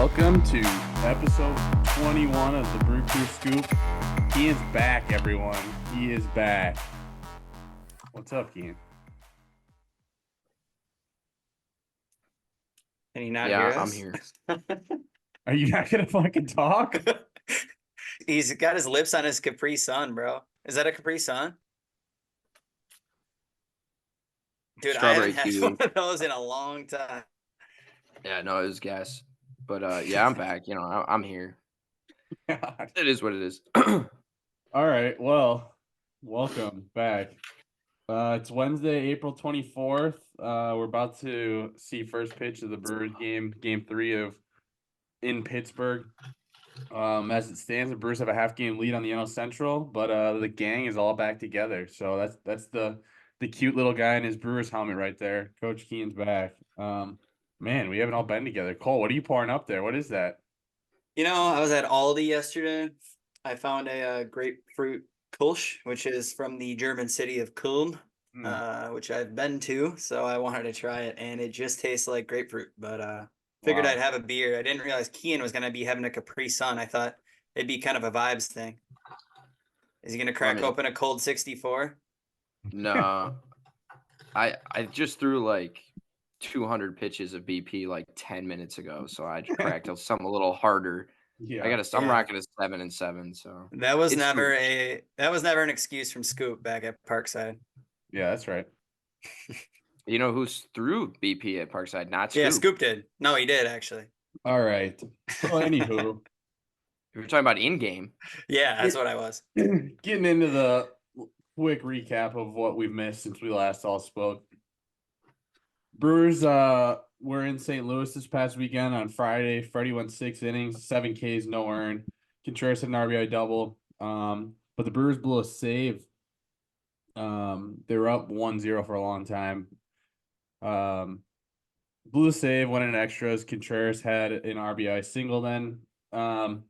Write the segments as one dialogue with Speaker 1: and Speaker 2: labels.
Speaker 1: welcome to episode 21 of the Brew Crew Scoop. He is back, everyone. He is back. What's up, Ian?
Speaker 2: Can you not hear us?
Speaker 3: I'm here.
Speaker 1: Are you not gonna fucking talk?
Speaker 2: He's got his lips on his Capri Sun, bro. Is that a Capri Sun? Dude,
Speaker 3: Strawberry
Speaker 2: I haven't had
Speaker 3: kiwi.
Speaker 2: one of those in a long time.
Speaker 3: Yeah, no, it was gas. But yeah, I'm back. I'm here.
Speaker 1: God.
Speaker 3: It is what it is.
Speaker 1: All right, well, welcome back. It's Wednesday, April 24th. We're about to see first pitch of the Brewers game 3 of in Pittsburgh. As it stands, the Brewers have a half-game lead on the NL Central, but the gang is all back together. So that's the cute little guy in his Brewers helmet right there. Coach Keen's back. Man, we haven't all been together. Cole, what are you pouring up there? What is that?
Speaker 2: You know, I was at Aldi yesterday. I found a grapefruit Kolsch, which is from the German city of Köln, which I've been to. So I wanted to try it, and it just tastes like grapefruit. But figured
Speaker 1: Wow.
Speaker 2: I'd have a beer. I didn't realize Kean was going to be having a Capri Sun. I thought it'd be kind of a vibes thing. Is he going to crack open a cold 64?
Speaker 3: No. I just threw like 200 pitches of BP like 10 minutes ago, so I cracked something a little harder.
Speaker 1: Yeah.
Speaker 3: I'm rocking a 7-7, so
Speaker 2: That was never an excuse from Scoop back at Parkside.
Speaker 1: Yeah, that's right.
Speaker 3: You know who's through BP at Parkside? Not Scoop.
Speaker 2: Yeah, Scoop did. No, he did actually.
Speaker 1: All right. So anywho,
Speaker 3: If you're talking about in-game.
Speaker 2: Yeah, that's what I was.
Speaker 1: Getting into the quick recap of what we've missed since we last all spoke. Brewers were in St. Louis this past weekend on Friday. Freddie went 6 innings, 7 Ks, no earned. Contreras had an RBI double. But the Brewers blew a save. They were up 1-0 for a long time. Blew a save, went in extras. Contreras had an RBI single then. And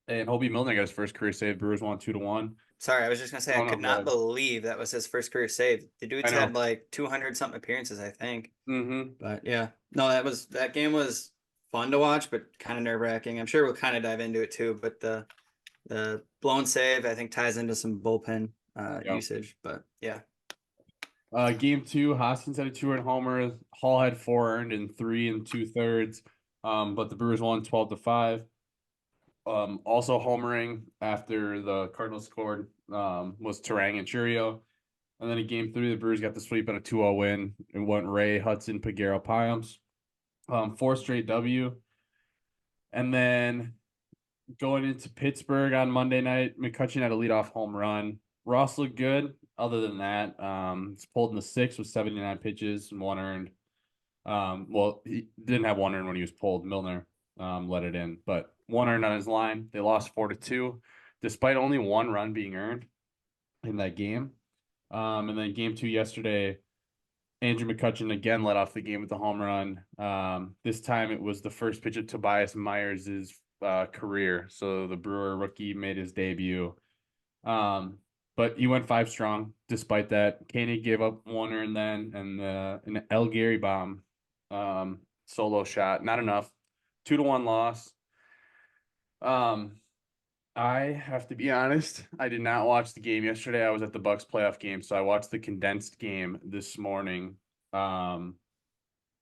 Speaker 1: Hobie Milner got his first career save. Brewers won 2-1.
Speaker 2: Sorry, I was just gonna say I could not believe that was his first career save. The dude's had like 200 something appearances, I think.
Speaker 1: Mm-hmm.
Speaker 2: But yeah, no, that game was fun to watch, but kind of nerve wracking. I'm sure we'll kind of dive into it too. But the blown save I think ties into some bullpen usage. But yeah.
Speaker 1: Game 2, Hoskins had a 2-run homer. Hall had 4 earned in 3 2/3. But the Brewers won 12-5. Also homering after the Cardinals scored was Terang and Churio. And then in game 3, the Brewers got the sweep on a 2-0 win. It went Ray, Hudson, Peguero, Payams. 4 straight W. And then going into Pittsburgh on Monday night, McCutcheon had a leadoff home run. Ross looked good. Other than that, it's pulled in the 6th with 79 pitches and 1 earned. Well, he didn't have 1 earned when he was pulled. Milner let it in, but 1 earned on his line. They lost 4-2, despite only 1 run being earned in that game. And then game 2 yesterday, Andrew McCutcheon again led off the game with the home run. This time it was the first pitch of Tobias Myers' career. So the Brewer rookie made his debut. But he went 5 strong despite that. Koenig gave up 1 earned then, and an El Gary bomb solo shot. Not enough. 2-1 loss. I have to be honest. I did not watch the game yesterday. I was at the Bucks playoff game, so I watched the condensed game this morning. I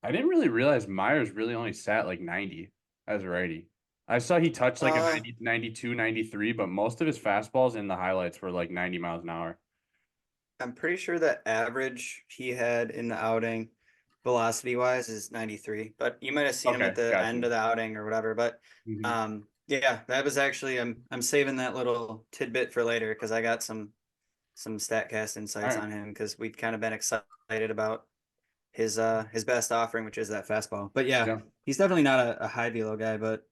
Speaker 1: didn't really realize Myers really only sat like 90 as a righty. I saw he touched like a 90, 92, 93, but most of his fastballs in the highlights were like 90 miles an hour.
Speaker 2: I'm pretty sure the average he had in the outing, velocity-wise, is 93. But you might have seen him at the end of the outing or whatever. But yeah, that was actually I'm saving that little tidbit for later because I got some Statcast insights on him because we'd kind of been excited about his best offering, which is that fastball. But yeah. He's definitely not a high velo guy, but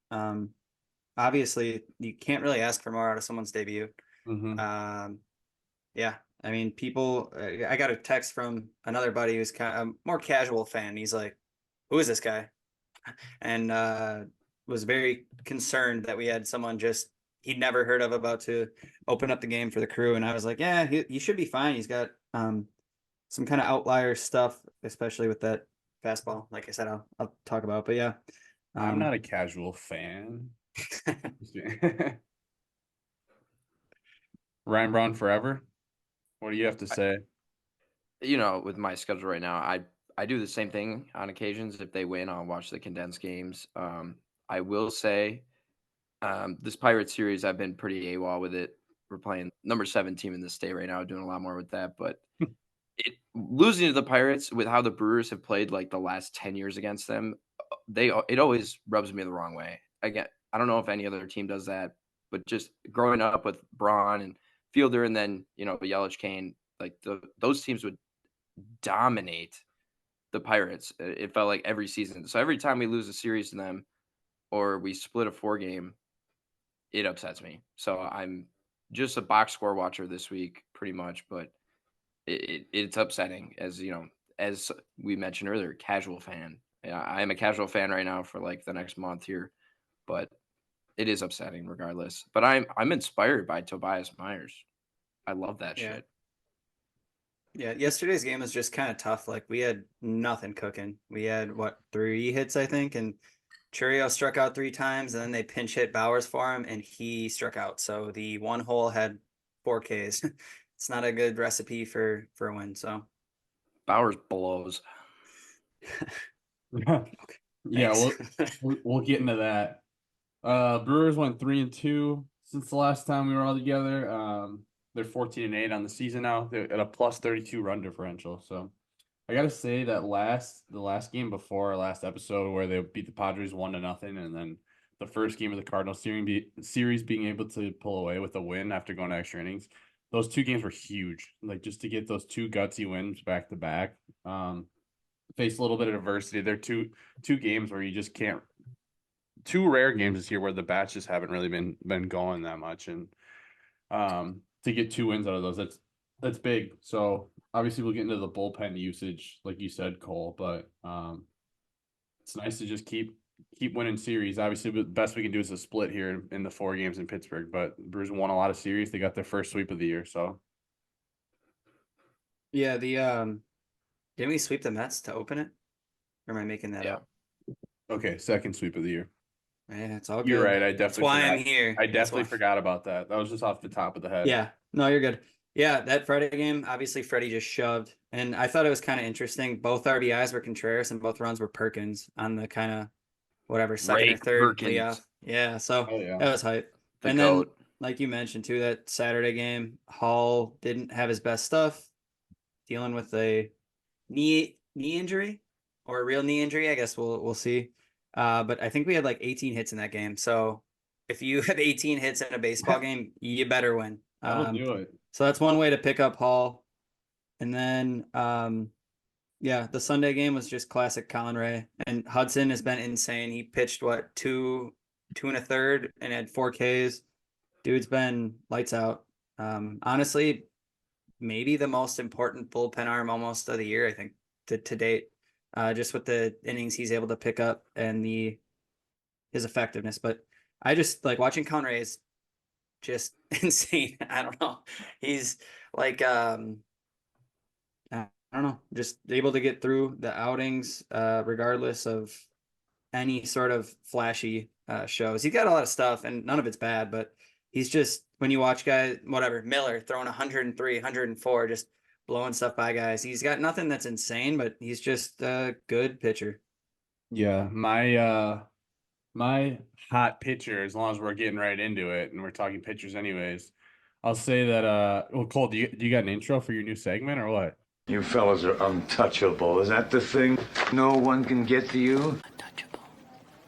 Speaker 2: obviously you can't really ask for more out of someone's debut. Yeah, I mean, people. I got a text from another buddy who's kind of a more casual fan. He's like, "Who is this guy?" And was very concerned that we had someone he'd never heard of about to open up the game for the Crew. And I was like, "Yeah, he should be fine. He's got some kind of outlier stuff, especially with that fastball. Like I said, I'll talk about. But yeah,
Speaker 1: I'm not a casual fan. Ryan Braun forever. What do you have to say?
Speaker 3: With my schedule right now, I do the same thing on occasions. If they win, I'll watch the condensed games. I will say, this Pirates series, I've been pretty AWOL with it. We're playing number 7 team in the state right now, doing a lot more with that. But losing to the Pirates with how the Brewers have played like the last 10 years against them, it always rubs me the wrong way. Again, I don't know if any other team does that, but just growing up with Braun and Fielder, and then Yelich, Kane, like those teams would dominate the Pirates. It felt like every season. So every time we lose a series to them or we split a 4-game, it upsets me. So I'm just a box score watcher this week, pretty much, but it's upsetting as we mentioned earlier, casual fan. Yeah, I am a casual fan right now for like the next month here, but it is upsetting regardless. But I'm inspired by Tobias Myers. I love that shit.
Speaker 2: Yeah, yesterday's game was just kind of tough. Like we had nothing cooking. We had 3 hits, I think, and Churio struck out 3 times, and then they pinch hit Bowers for him, and he struck out. So the one hole had 4 Ks. It's not a good recipe for a win. So
Speaker 3: Bowers blows.
Speaker 1: Yeah, we'll get into that. Brewers went 3-2 since the last time we were all together. They're 14-8 on the season now. They're at a plus 32 run differential. So I gotta say that the last game before our last episode where they beat the Padres 1-0, and then the first game of the Cardinals series being able to pull away with a win after going to extra innings. Those 2 games were huge. Like just to get those 2 gutsy wins back to back. Face a little bit of adversity. They're two games where you just can't. 2 rare games this year where the bats just haven't really been going that much, and to get 2 wins out of those, that's big. So obviously we'll get into the bullpen usage, like you said, Cole, but it's nice to just keep winning series. Obviously, the best we can do is a split here in the 4 games in Pittsburgh, but the Brewers won a lot of series. They got their first sweep of the year, so.
Speaker 2: Yeah, didn't we sweep the Mets to open it? Or am I making that up?
Speaker 1: Okay, second sweep of the year.
Speaker 2: Yeah, it's all good.
Speaker 1: You're right. I definitely
Speaker 2: That's why I'm here.
Speaker 1: I definitely forgot about that. That was just off the top of the head.
Speaker 2: Yeah, no, you're good. Yeah, that Friday game, obviously Freddie just shoved. And I thought it was kind of interesting. Both RBIs were Contreras and both runs were Perkins on the kind of second or third leadoff. Yeah, so that was hype. And then, like you mentioned too, that Saturday game, Hall didn't have his best stuff, dealing with a knee injury or a real knee injury. I guess we'll see. But I think we had like 18 hits in that game. So if you have 18 hits in a baseball game, you better win.
Speaker 1: That'll do it.
Speaker 2: So that's one way to pick up Hall. And then, the Sunday game was just classic Colin Ray. And Hudson has been insane. He pitched, 2 1/3 and had 4 Ks. Dude's been lights out. Honestly, maybe the most important bullpen arm almost of the year, I think, to date. Just with the innings he's able to pick up and his effectiveness. But I just like watching Colin Ray is just insane. I don't know. He's like, I don't know, just able to get through the outings, regardless of any sort of flashy shows. He's got a lot of stuff and none of it's bad, but he's just, when you watch guys, Miller throwing 103, 104, just blowing stuff by guys. He's got nothing that's insane, but he's just a good pitcher.
Speaker 1: Yeah, my hot pitcher, as long as we're getting right into it and we're talking pitchers anyways, I'll say that Cole, do you got an intro for your new segment or what?
Speaker 4: You fellas are untouchable. Is that the thing? No one can get to you?
Speaker 1: Untouchable.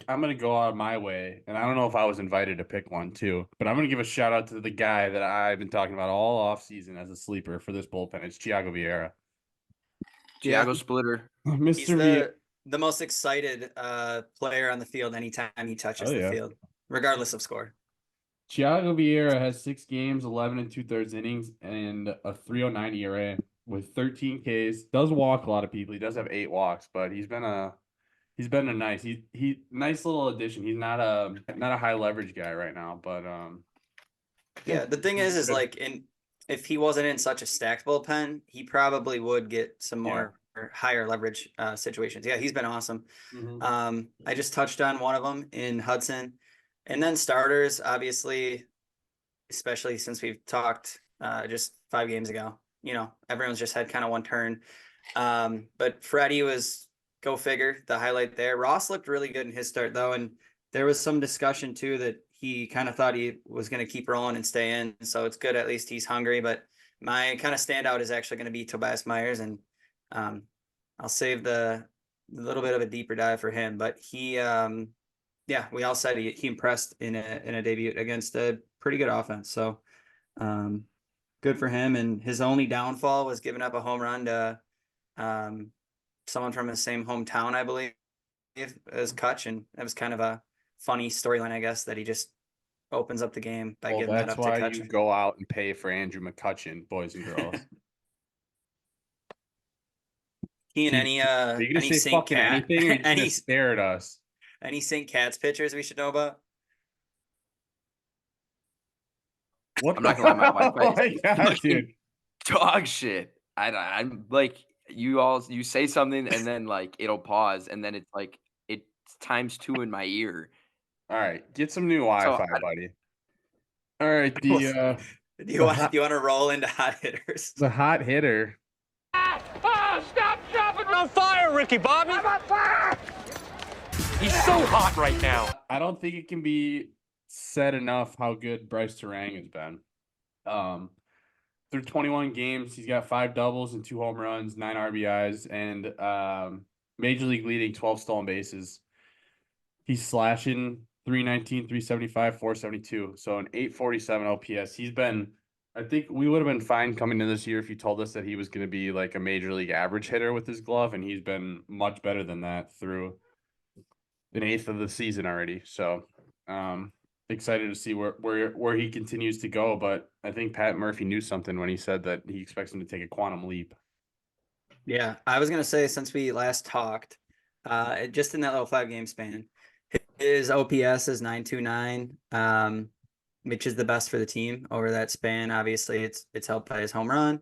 Speaker 1: I'm going to go out of my way, and I don't know if I was invited to pick one too, but I'm going to give a shout out to the guy that I've been talking about all off season as a sleeper for this bullpen. It's Thiago Vieira.
Speaker 3: Thiago Splitter.
Speaker 2: Mr. The most excited player on the field anytime he touches the field, regardless of score.
Speaker 1: Thiago Vieira has 6 games, 11 2/3 innings, and a 3.09 ERA with 13 Ks. Does walk a lot of people. He does have 8 walks, but he's been a nice nice little addition. He's not a high leverage guy right now, but
Speaker 2: the thing is like if he wasn't in such a stacked bullpen, he probably would get some more higher leverage situations. Yeah, he's been awesome.
Speaker 1: Mm-hmm.
Speaker 2: I just touched on one of them in Hudson. And then starters, obviously, especially since we've talked just 5 games ago, everyone's just had kind of one turn. But Freddie was, go figure, the highlight there. Ross looked really good in his start, though. And there was some discussion, too, that he kind of thought he was going to keep rolling and stay in. So it's good. At least he's hungry. But my kind of standout is actually going to be Tobias Myers. And I'll save the little bit of a deeper dive for him. But he, we all said he impressed in a debut against a pretty good offense. So good for him. And his only downfall was giving up a home run to someone from his same hometown, I believe, as Kutch. And that was kind of a funny storyline, I guess, that he just opens up the game by giving that up to Kutch.
Speaker 1: That's why you go out and pay for Andrew McCutchen, boys and girls.
Speaker 2: He and any St. Cat,
Speaker 1: any stare at us.
Speaker 2: Any St. Cat's pitchers we should know about?
Speaker 3: What? I'm not gonna lie, my wife.
Speaker 1: Oh my God, dude.
Speaker 3: Dog shit. I'm like, you say something and then like it'll pause and then it's like it's times 2 in my ear.
Speaker 1: All right, get some new Wi-Fi, buddy. All right,
Speaker 2: do you want to roll into hot hitters?
Speaker 1: The hot hitter.
Speaker 5: Stop dropping on fire, Ricky Bobby. I'm on fire. He's so hot right now.
Speaker 1: I don't think it can be said enough how good Bryce Terang has been. Through 21 games, he's got 5 doubles and 2 home runs, 9 RBIs, and major league leading 12 stolen bases. He's slashing 319, 375, 472. So an 847 OPS. He's been, I think we would have been fine coming into this year if you told us that he was going to be like a major league average hitter with his glove, and he's been much better than that through an eighth of the season already. So excited to see where he continues to go. But I think Pat Murphy knew something when he said that he expects him to take a quantum leap.
Speaker 2: Yeah, I was going to say, since we last talked, just in that little 5-game span, his OPS is 929, which is the best for the team over that span. Obviously, it's helped by his home run.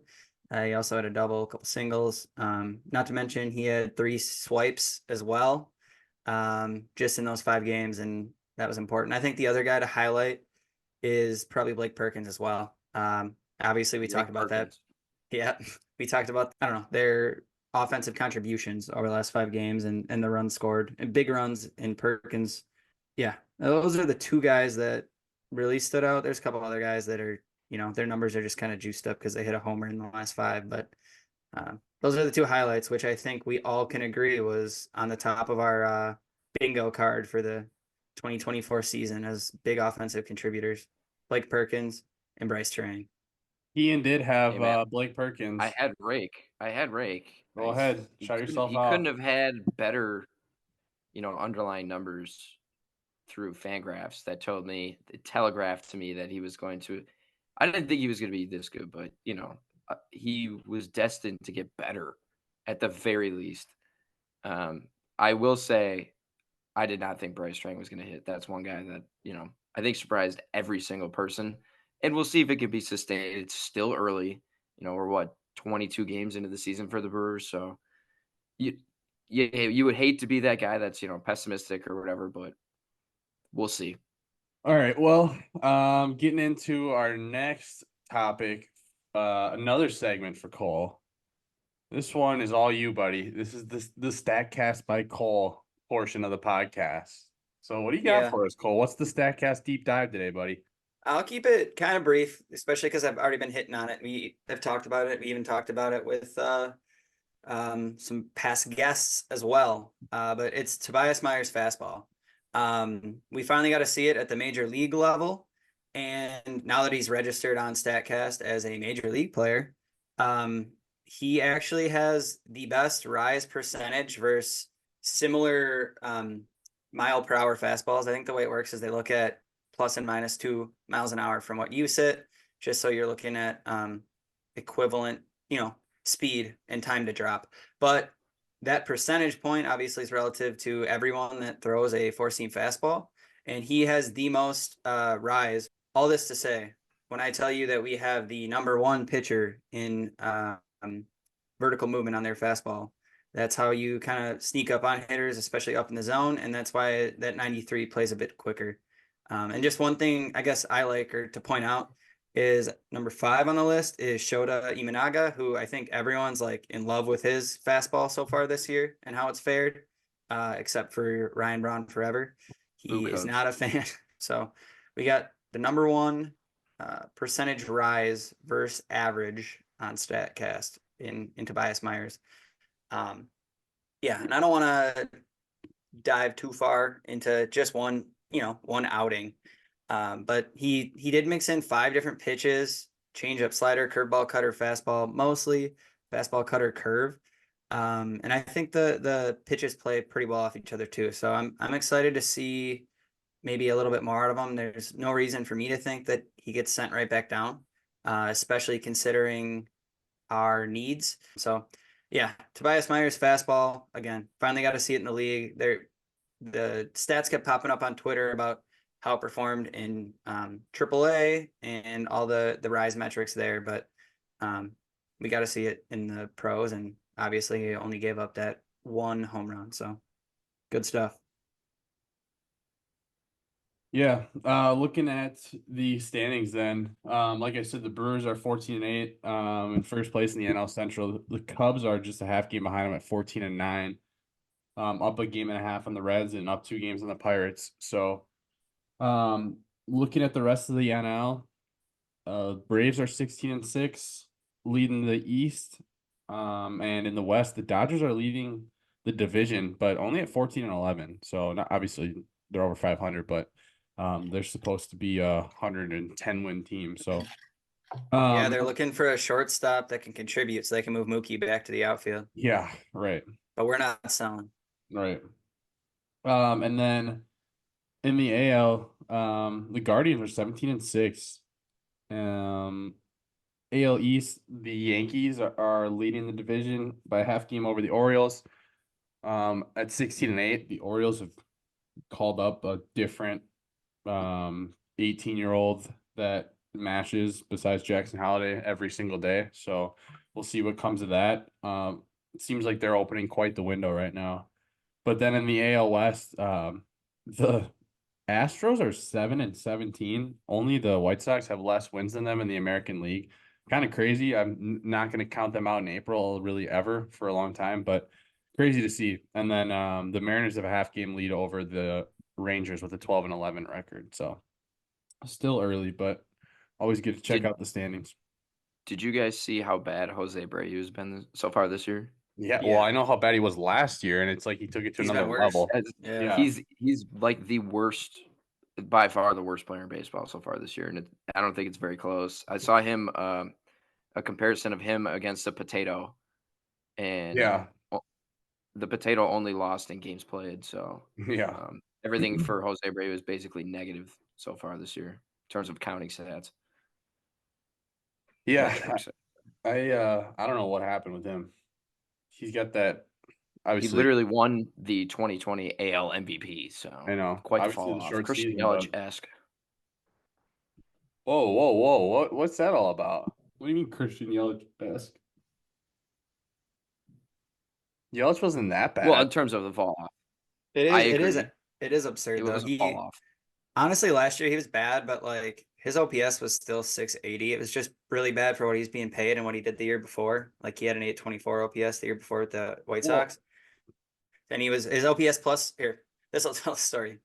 Speaker 2: He also had a double, a couple singles. Not to mention, he had 3 swipes as well, just in those 5 games, and that was important. I think the other guy to highlight is probably Blake Perkins as well. Obviously, we talked about that. Yeah, we talked about, I don't know, their offensive contributions over the last 5 games and the runs scored and big runs in Perkins. Yeah, those are the 2 guys that really stood out. There's a couple other guys that are, their numbers are just kind of juiced up because they hit a homer in the last 5. But those are the 2 highlights, which I think we all can agree was on the top of our bingo card for the 2024 season as big offensive contributors, Blake Perkins and Bryce Terang.
Speaker 1: Ian did have Blake Perkins.
Speaker 3: I had Rake.
Speaker 1: Go ahead. Shout yourself out.
Speaker 3: You couldn't have had better, underlying numbers through Fangraphs that telegraphed to me that he was going to. I didn't think he was going to be this good, but, he was destined to get better at the very least. I will say I did not think Bryce Terang was going to hit. That's one guy that, I think surprised every single person. And we'll see if it can be sustained. It's still early. We're 22 games into the season for the Brewers. So you would hate to be that guy that's, pessimistic or whatever, but we'll see.
Speaker 1: All right. Well, getting into our next topic, another segment for Cole. This one is all you, buddy. This is the Statcast by Cole portion of the podcast. So what do you got for us, Cole? What's the Statcast deep dive today, buddy?
Speaker 2: I'll keep it kind of brief, especially because I've already been hitting on it. We have talked about it. We even talked about it with some past guests as well. But it's Tobias Myers fastball. We finally got to see it at the major league level. And now that he's registered on Statcast as a major league player, he actually has the best rise percentage versus similar mile per hour fastballs. I think the way it works is they look at plus and minus 2 miles an hour from what you sit, just so you're looking at equivalent, speed and time to drop. But that percentage point obviously is relative to everyone that throws a 4-seam fastball, and he has the most rise. All this to say, when I tell you that we have the number 1 pitcher in vertical movement on their fastball, That's how you kind of sneak up on hitters, especially up in the zone. And that's why that 93 plays a bit quicker. And just one thing I guess I like or to point out is number 5 on the list is Shota Imanaga, who I think everyone's like in love with his fastball so far this year and how it's fared, except for Ryan Braun forever. He is not a fan. So we got the number 1 percentage rise versus average on Statcast in Tobias Myers. Yeah, and I don't want to dive too far into just one outing. But he did mix in 5 different pitches: changeup, slider, curveball, cutter, fastball, mostly fastball, cutter, curve. And I think the pitches play pretty well off each other too. So I'm excited to see maybe a little bit more out of him. There's no reason for me to think that he gets sent right back down, especially considering our needs. So yeah, Tobias Myers fastball again. Finally got to see it in the league. The stats kept popping up on Twitter about how it performed in AAA and all the rise metrics there, but we got to see it in the pros, and obviously he only gave up that 1 home run. So good stuff.
Speaker 1: Yeah, looking at the standings then, like I said, the Brewers are 14-8, in first place in the NL Central. The Cubs are just a half game behind them at 14-9, up a game and a half on the Reds and up 2 games on the Pirates. So, looking at the rest of the NL, Braves are 16-6, leading the East, and in the West, the Dodgers are leading the division, but only at 14-11. So, not obviously they're over 500, but they're supposed to be a 110 win team. So
Speaker 2: yeah, they're looking for a shortstop that can contribute so they can move Mookie back to the outfield.
Speaker 1: Yeah, right.
Speaker 2: But we're not selling.
Speaker 1: Right. And then in the AL, the Guardians are 17-6. AL East, the Yankees are leading the division by a half game over the Orioles. At 16-8, the Orioles have called up a different 18-year-old that matches besides Jackson Holliday every single day. So we'll see what comes of that. It seems like they're opening quite the window right now. But then in the AL West, the Astros are 7-17. Only the White Sox have less wins than them in the American League. Kind of crazy. I'm not going to count them out in April really ever for a long time, but crazy to see. And then the Mariners have a half game lead over the Rangers with a 12-11 record. So still early, but always good to check out the standings.
Speaker 3: Did you guys see how bad Jose Abreu has been so far this year?
Speaker 1: Yeah, well, I know how bad he was last year, and it's like he took it to another level.
Speaker 3: Yeah. He's like the worst, by far the worst player in baseball so far this year, and I don't think it's very close. I saw him a comparison of him against a potato, and the potato only lost in games played. So everything for Jose Abreu is basically negative so far this year in terms of counting stats.
Speaker 1: Yeah, I don't know what happened with him. He's got that. Obviously,
Speaker 3: he literally won the 2020 AL MVP. So
Speaker 1: I know,
Speaker 3: quite the fall off. Christian Yelich-esque.
Speaker 1: Whoa! What's that all about? What do you mean Christian Yelich-esque? Yelich wasn't that bad.
Speaker 3: Well, in terms of the fall off,
Speaker 2: it is absurd though.
Speaker 3: He fall off.
Speaker 2: Honestly, last year he was bad, but like his OPS was still 680. It was just really bad for what he's being paid and what he did the year before. Like he had an 824 OPS the year before with the White Sox. And his OPS plus here. This will tell the story.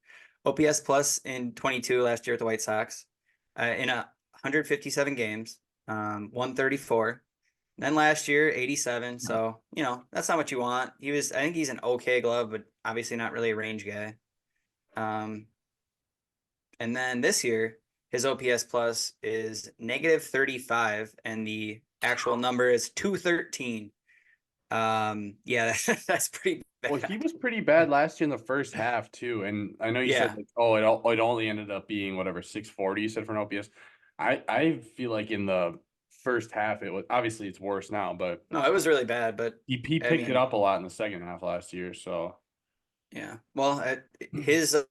Speaker 2: OPS plus in 22 last year with the White Sox, in 157 games, 134. Then last year 87. So that's not what you want. I think he's an okay glove, but obviously not really a range guy. And then this year, his OPS plus is -35, and the actual number is 213. Yeah, that's pretty bad.
Speaker 1: Well, he was pretty bad last year in the first half too, and I know you said like, it only ended up being whatever 640 you said for an OPS. I feel like in the first half it was obviously it's worse now, but
Speaker 2: no, it was really bad. But
Speaker 1: he picked it up a lot in the second half last year, so.
Speaker 2: Yeah, well, his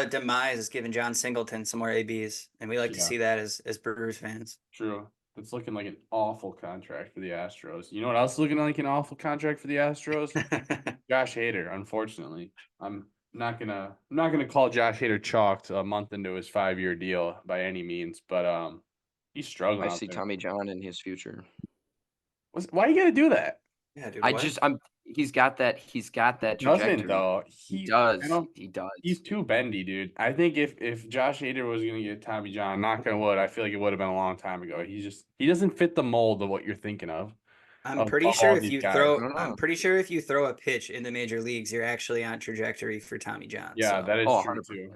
Speaker 2: demise is giving John Singleton some more ABs, and we like to see that as Brewers fans.
Speaker 1: True. That's looking like an awful contract for the Astros. You know what else is looking like an awful contract for the Astros? Josh Hader, unfortunately. I'm not gonna call Josh Hader chalked a month into his 5-year deal by any means, but he's struggling
Speaker 3: I
Speaker 1: out
Speaker 3: see
Speaker 1: there.
Speaker 3: Tommy John in his future.
Speaker 1: Why you gotta do that?
Speaker 2: Yeah, dude.
Speaker 3: He's got that trajectory.
Speaker 1: Doesn't though.
Speaker 3: He does.
Speaker 1: He's too bendy, dude. I think if Josh Hader was gonna get Tommy John, knock on wood, I feel like it would have been a long time ago. He doesn't fit the mold of what you're thinking of.
Speaker 2: I'm pretty
Speaker 1: Of
Speaker 2: sure
Speaker 1: all
Speaker 2: if
Speaker 1: these
Speaker 2: you
Speaker 1: guys.
Speaker 2: throw,
Speaker 3: I don't know.
Speaker 2: I'm pretty sure if you throw a pitch in the major leagues, you're actually on trajectory for Tommy John.
Speaker 1: Yeah,
Speaker 2: so.
Speaker 1: that is
Speaker 3: Oh,
Speaker 1: true
Speaker 3: 100%.
Speaker 1: too.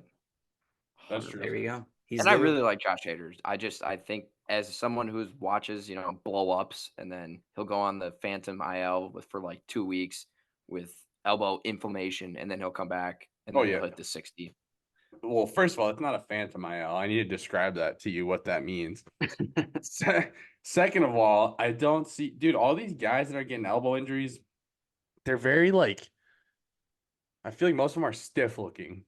Speaker 1: That's true.
Speaker 2: There we go. He's
Speaker 3: And I
Speaker 2: due.
Speaker 3: really like Josh Hader. I think as someone who watches, blow ups, and then he'll go on the Phantom IL for like 2 weeks with elbow inflammation, and then he'll come back and then he'll hit the 60.
Speaker 1: Well, first of all, it's not a Phantom IL. I need to describe that to you, what that means. Second of all, I don't see, dude, all these guys that are getting elbow injuries, they're very I feel like most of them are stiff looking.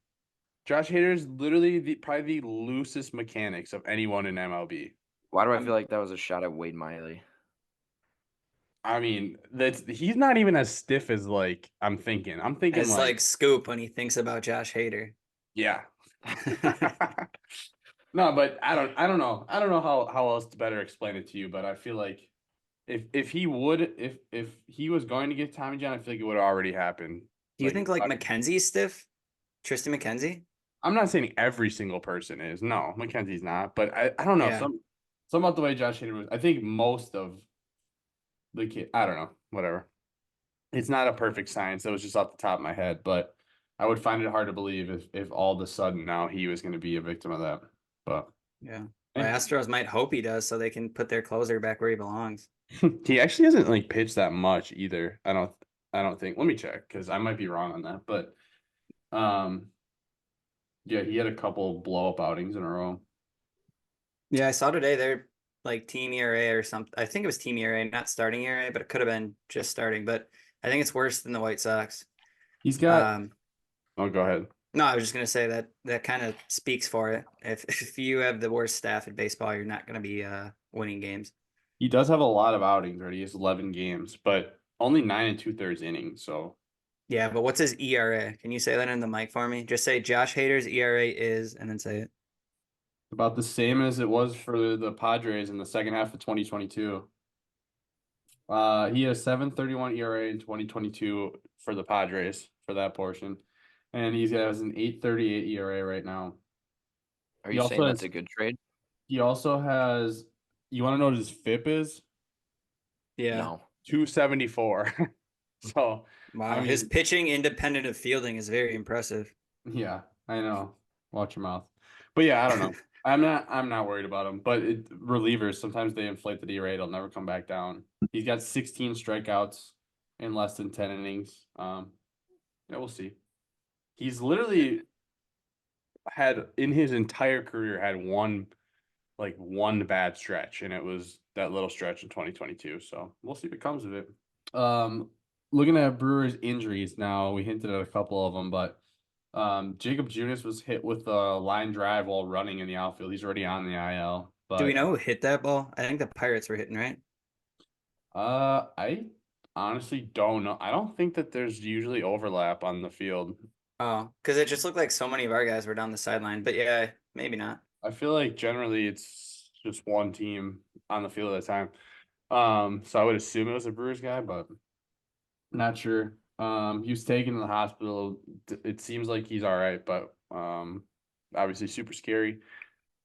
Speaker 1: Josh Hader is literally probably the loosest mechanics of anyone in MLB.
Speaker 3: Why do I feel like that was a shot at Wade Miley?
Speaker 1: I mean, he's not even as stiff as I'm thinking.
Speaker 2: It's like Scoop when he thinks about Josh Hader.
Speaker 1: Yeah. No, but I don't know. I don't know how else to better explain it to you, but I feel like if he was going to get Tommy John, I feel like it would have already happened.
Speaker 2: Do you think McKenzie's stiff? Tristan McKenzie?
Speaker 1: I'm not saying every single person is. No, McKenzie's not, but I don't know.
Speaker 2: Yeah.
Speaker 1: Some about the way Josh Hader was. I think most of the kid, I don't know, whatever. It's not a perfect science. That was just off the top of my head, but I would find it hard to believe if all of a sudden now he was going to be a victim of that. But
Speaker 2: yeah, the Astros might hope he does so they can put their closer back where he belongs.
Speaker 1: He actually hasn't pitched that much either. I don't think. Let me check because I might be wrong on that. But yeah, he had a couple blow up outings in a row.
Speaker 2: Yeah, I saw today they're like team ERA or something. I think it was team ERA, not starting ERA, but it could have been just starting. But I think it's worse than the White Sox.
Speaker 1: He's got. Oh, go ahead.
Speaker 2: No, I was just gonna say that kind of speaks for it. If you have the worst staff in baseball, you're not gonna be winning games.
Speaker 1: He does have a lot of outings already. He has 11 games, but only 9 2/3 innings. So.
Speaker 2: Yeah, but what's his ERA? Can you say that in the mic for me? Just say Josh Hader's ERA is, and then say it.
Speaker 1: About the same as it was for the Padres in the second half of 2022. He has 7.31 ERA in 2022 for the Padres for that portion, and he has an 8.38 ERA right now.
Speaker 3: Are you saying that's a good trade?
Speaker 1: He also has. You want to know what his FIP is?
Speaker 2: Yeah,
Speaker 3: no.
Speaker 1: 274. So
Speaker 2: wow, I mean, his pitching independent of fielding is very impressive.
Speaker 1: Yeah, I know. Watch your mouth. But yeah, I don't know. I'm not worried about him. But relievers, sometimes they inflate the ERA. It'll never come back down. He's got 16 strikeouts in less than 10 innings. Yeah, we'll see. He's literally had in his entire career had one bad stretch, and it was that little stretch in 2022. So we'll see what comes of it. Looking at Brewers injuries now, we hinted at a couple of them, but Jacob Junis was hit with a line drive while running in the outfield. He's already on the IL. But
Speaker 2: do we know who hit that ball? I think the Pirates were hitting, right?
Speaker 1: I honestly don't know. I don't think that there's usually overlap on the field.
Speaker 2: Oh, because it just looked like so many of our guys were down the sideline. But yeah, maybe not.
Speaker 1: I feel like generally it's just one team on the field at a time. So I would assume it was a Brewers guy, but not sure. He was taken to the hospital. It seems like he's all right, but obviously super scary.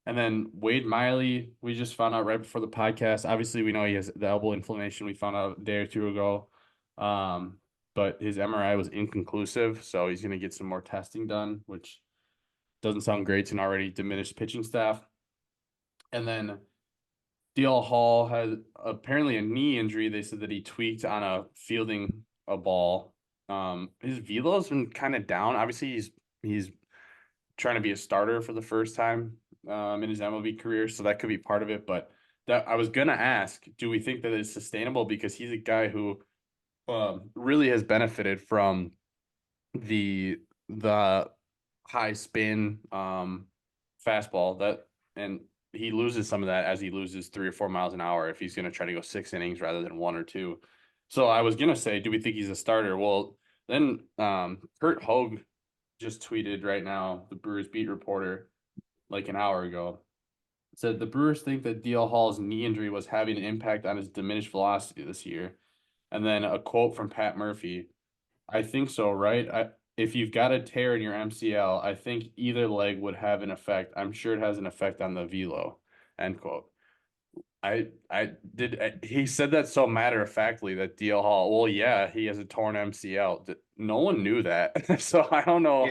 Speaker 1: And then Wade Miley, we just found out right before the podcast. Obviously, we know he has the elbow inflammation. We found out a day or two ago. But his MRI was inconclusive, so he's going to get some more testing done, which doesn't sound great to an already diminished pitching staff. And then DL Hall had apparently a knee injury. They said that he tweaked on fielding a ball. His velo's been kind of down. Obviously, he's trying to be a starter for the first time in his MLB career, so that could be part of it. But that I was gonna ask, do we think that it's sustainable? Because he's a guy who really has benefited from the high spin fastball and he loses some of that as he loses 3 or 4 miles an hour if he's going to try to go 6 innings rather than 1 or 2. So I was going to say, do we think he's a starter? Well, then Kurt Hogue just tweeted right now, the Brewers beat reporter, like an hour ago, said the Brewers think that DL Hall's knee injury was having an impact on his diminished velocity this year. And then a quote from Pat Murphy, I think so, right? If you've got a tear in your MCL, I think either leg would have an effect. I'm sure it has an effect on the velo, end quote. He said that so matter of factly that DL Hall, well, yeah, he has a torn MCL. No one knew that. So I don't know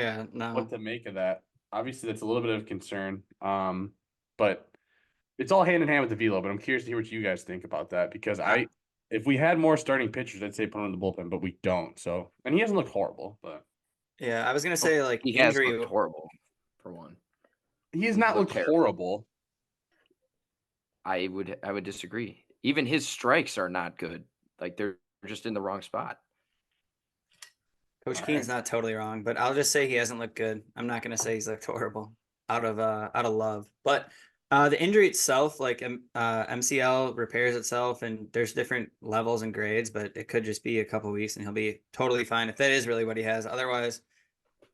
Speaker 1: what to make of that. Obviously, that's a little bit of concern. But it's all hand in hand with the velo, but I'm curious to hear what you guys think about that because if we had more starting pitchers, I'd say put him in the bullpen, but we don't. So, and he hasn't looked horrible, but
Speaker 2: yeah, I was gonna say like
Speaker 3: he
Speaker 2: injury
Speaker 3: has looked horrible for one.
Speaker 1: He has not looked horrible.
Speaker 3: I would disagree. Even his strikes are not good. Like they're just in the wrong spot.
Speaker 2: Coach Keen's not totally wrong, but I'll just say he hasn't looked good. I'm not gonna say he's looked horrible out of love. But the injury itself, like MCL repairs itself, and there's different levels and grades, but it could just be a couple weeks and he'll be totally fine if that is really what he has. Otherwise,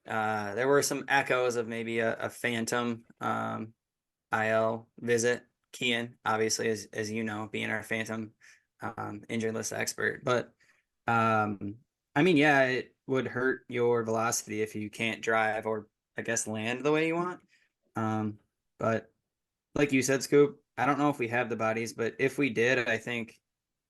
Speaker 2: there were some echoes of maybe a phantom IL visit. Kean, obviously, as you know, being our phantom injured list expert. But I mean, yeah, it would hurt your velocity if you can't drive or I guess land the way you want. But like you said, Scoop, I don't know if we have the bodies, but if we did, I think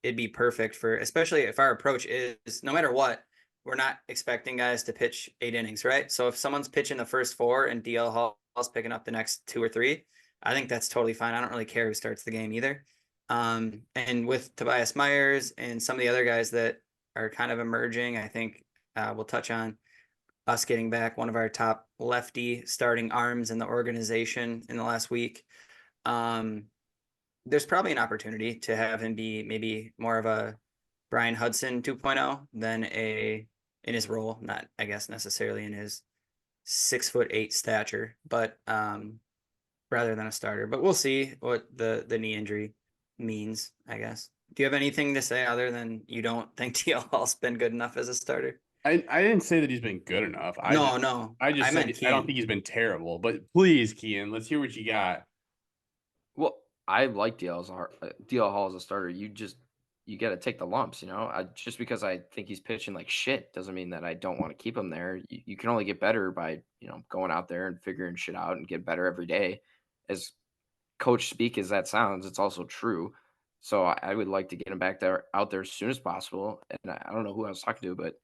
Speaker 2: it'd be perfect for, especially if our approach is no matter what, we're not expecting guys to pitch 8 innings, right? So if someone's pitching the first 4 and DL Hall's picking up the next 2 or 3, I think that's totally fine. I don't really care who starts the game either. And with Tobias Myers and some of the other guys that are kind of emerging, I think we'll touch on us getting back one of our top lefty starting arms in the organization in the last week. There's probably an opportunity to have him be maybe more of a Brian Hudson 2.0 than in his role, not I guess necessarily in his 6'8" stature, but rather than a starter. But we'll see what the knee injury means, I guess. Do you have anything to say other than you don't think DL Hall's been good enough as a starter?
Speaker 1: I didn't say that he's been good enough. I just said I don't think he's been terrible. But please, Kean, let's hear what you got.
Speaker 3: Well, I like DL Hall as a starter. You got to take the lumps, you know. Just because I think he's pitching like shit doesn't mean that I don't want to keep him there. You can only get better by going out there and figuring shit out and get better every day. As coach speak as that sounds, it's also true. So I would like to get him out there as soon as possible. And I don't know who I was talking to, but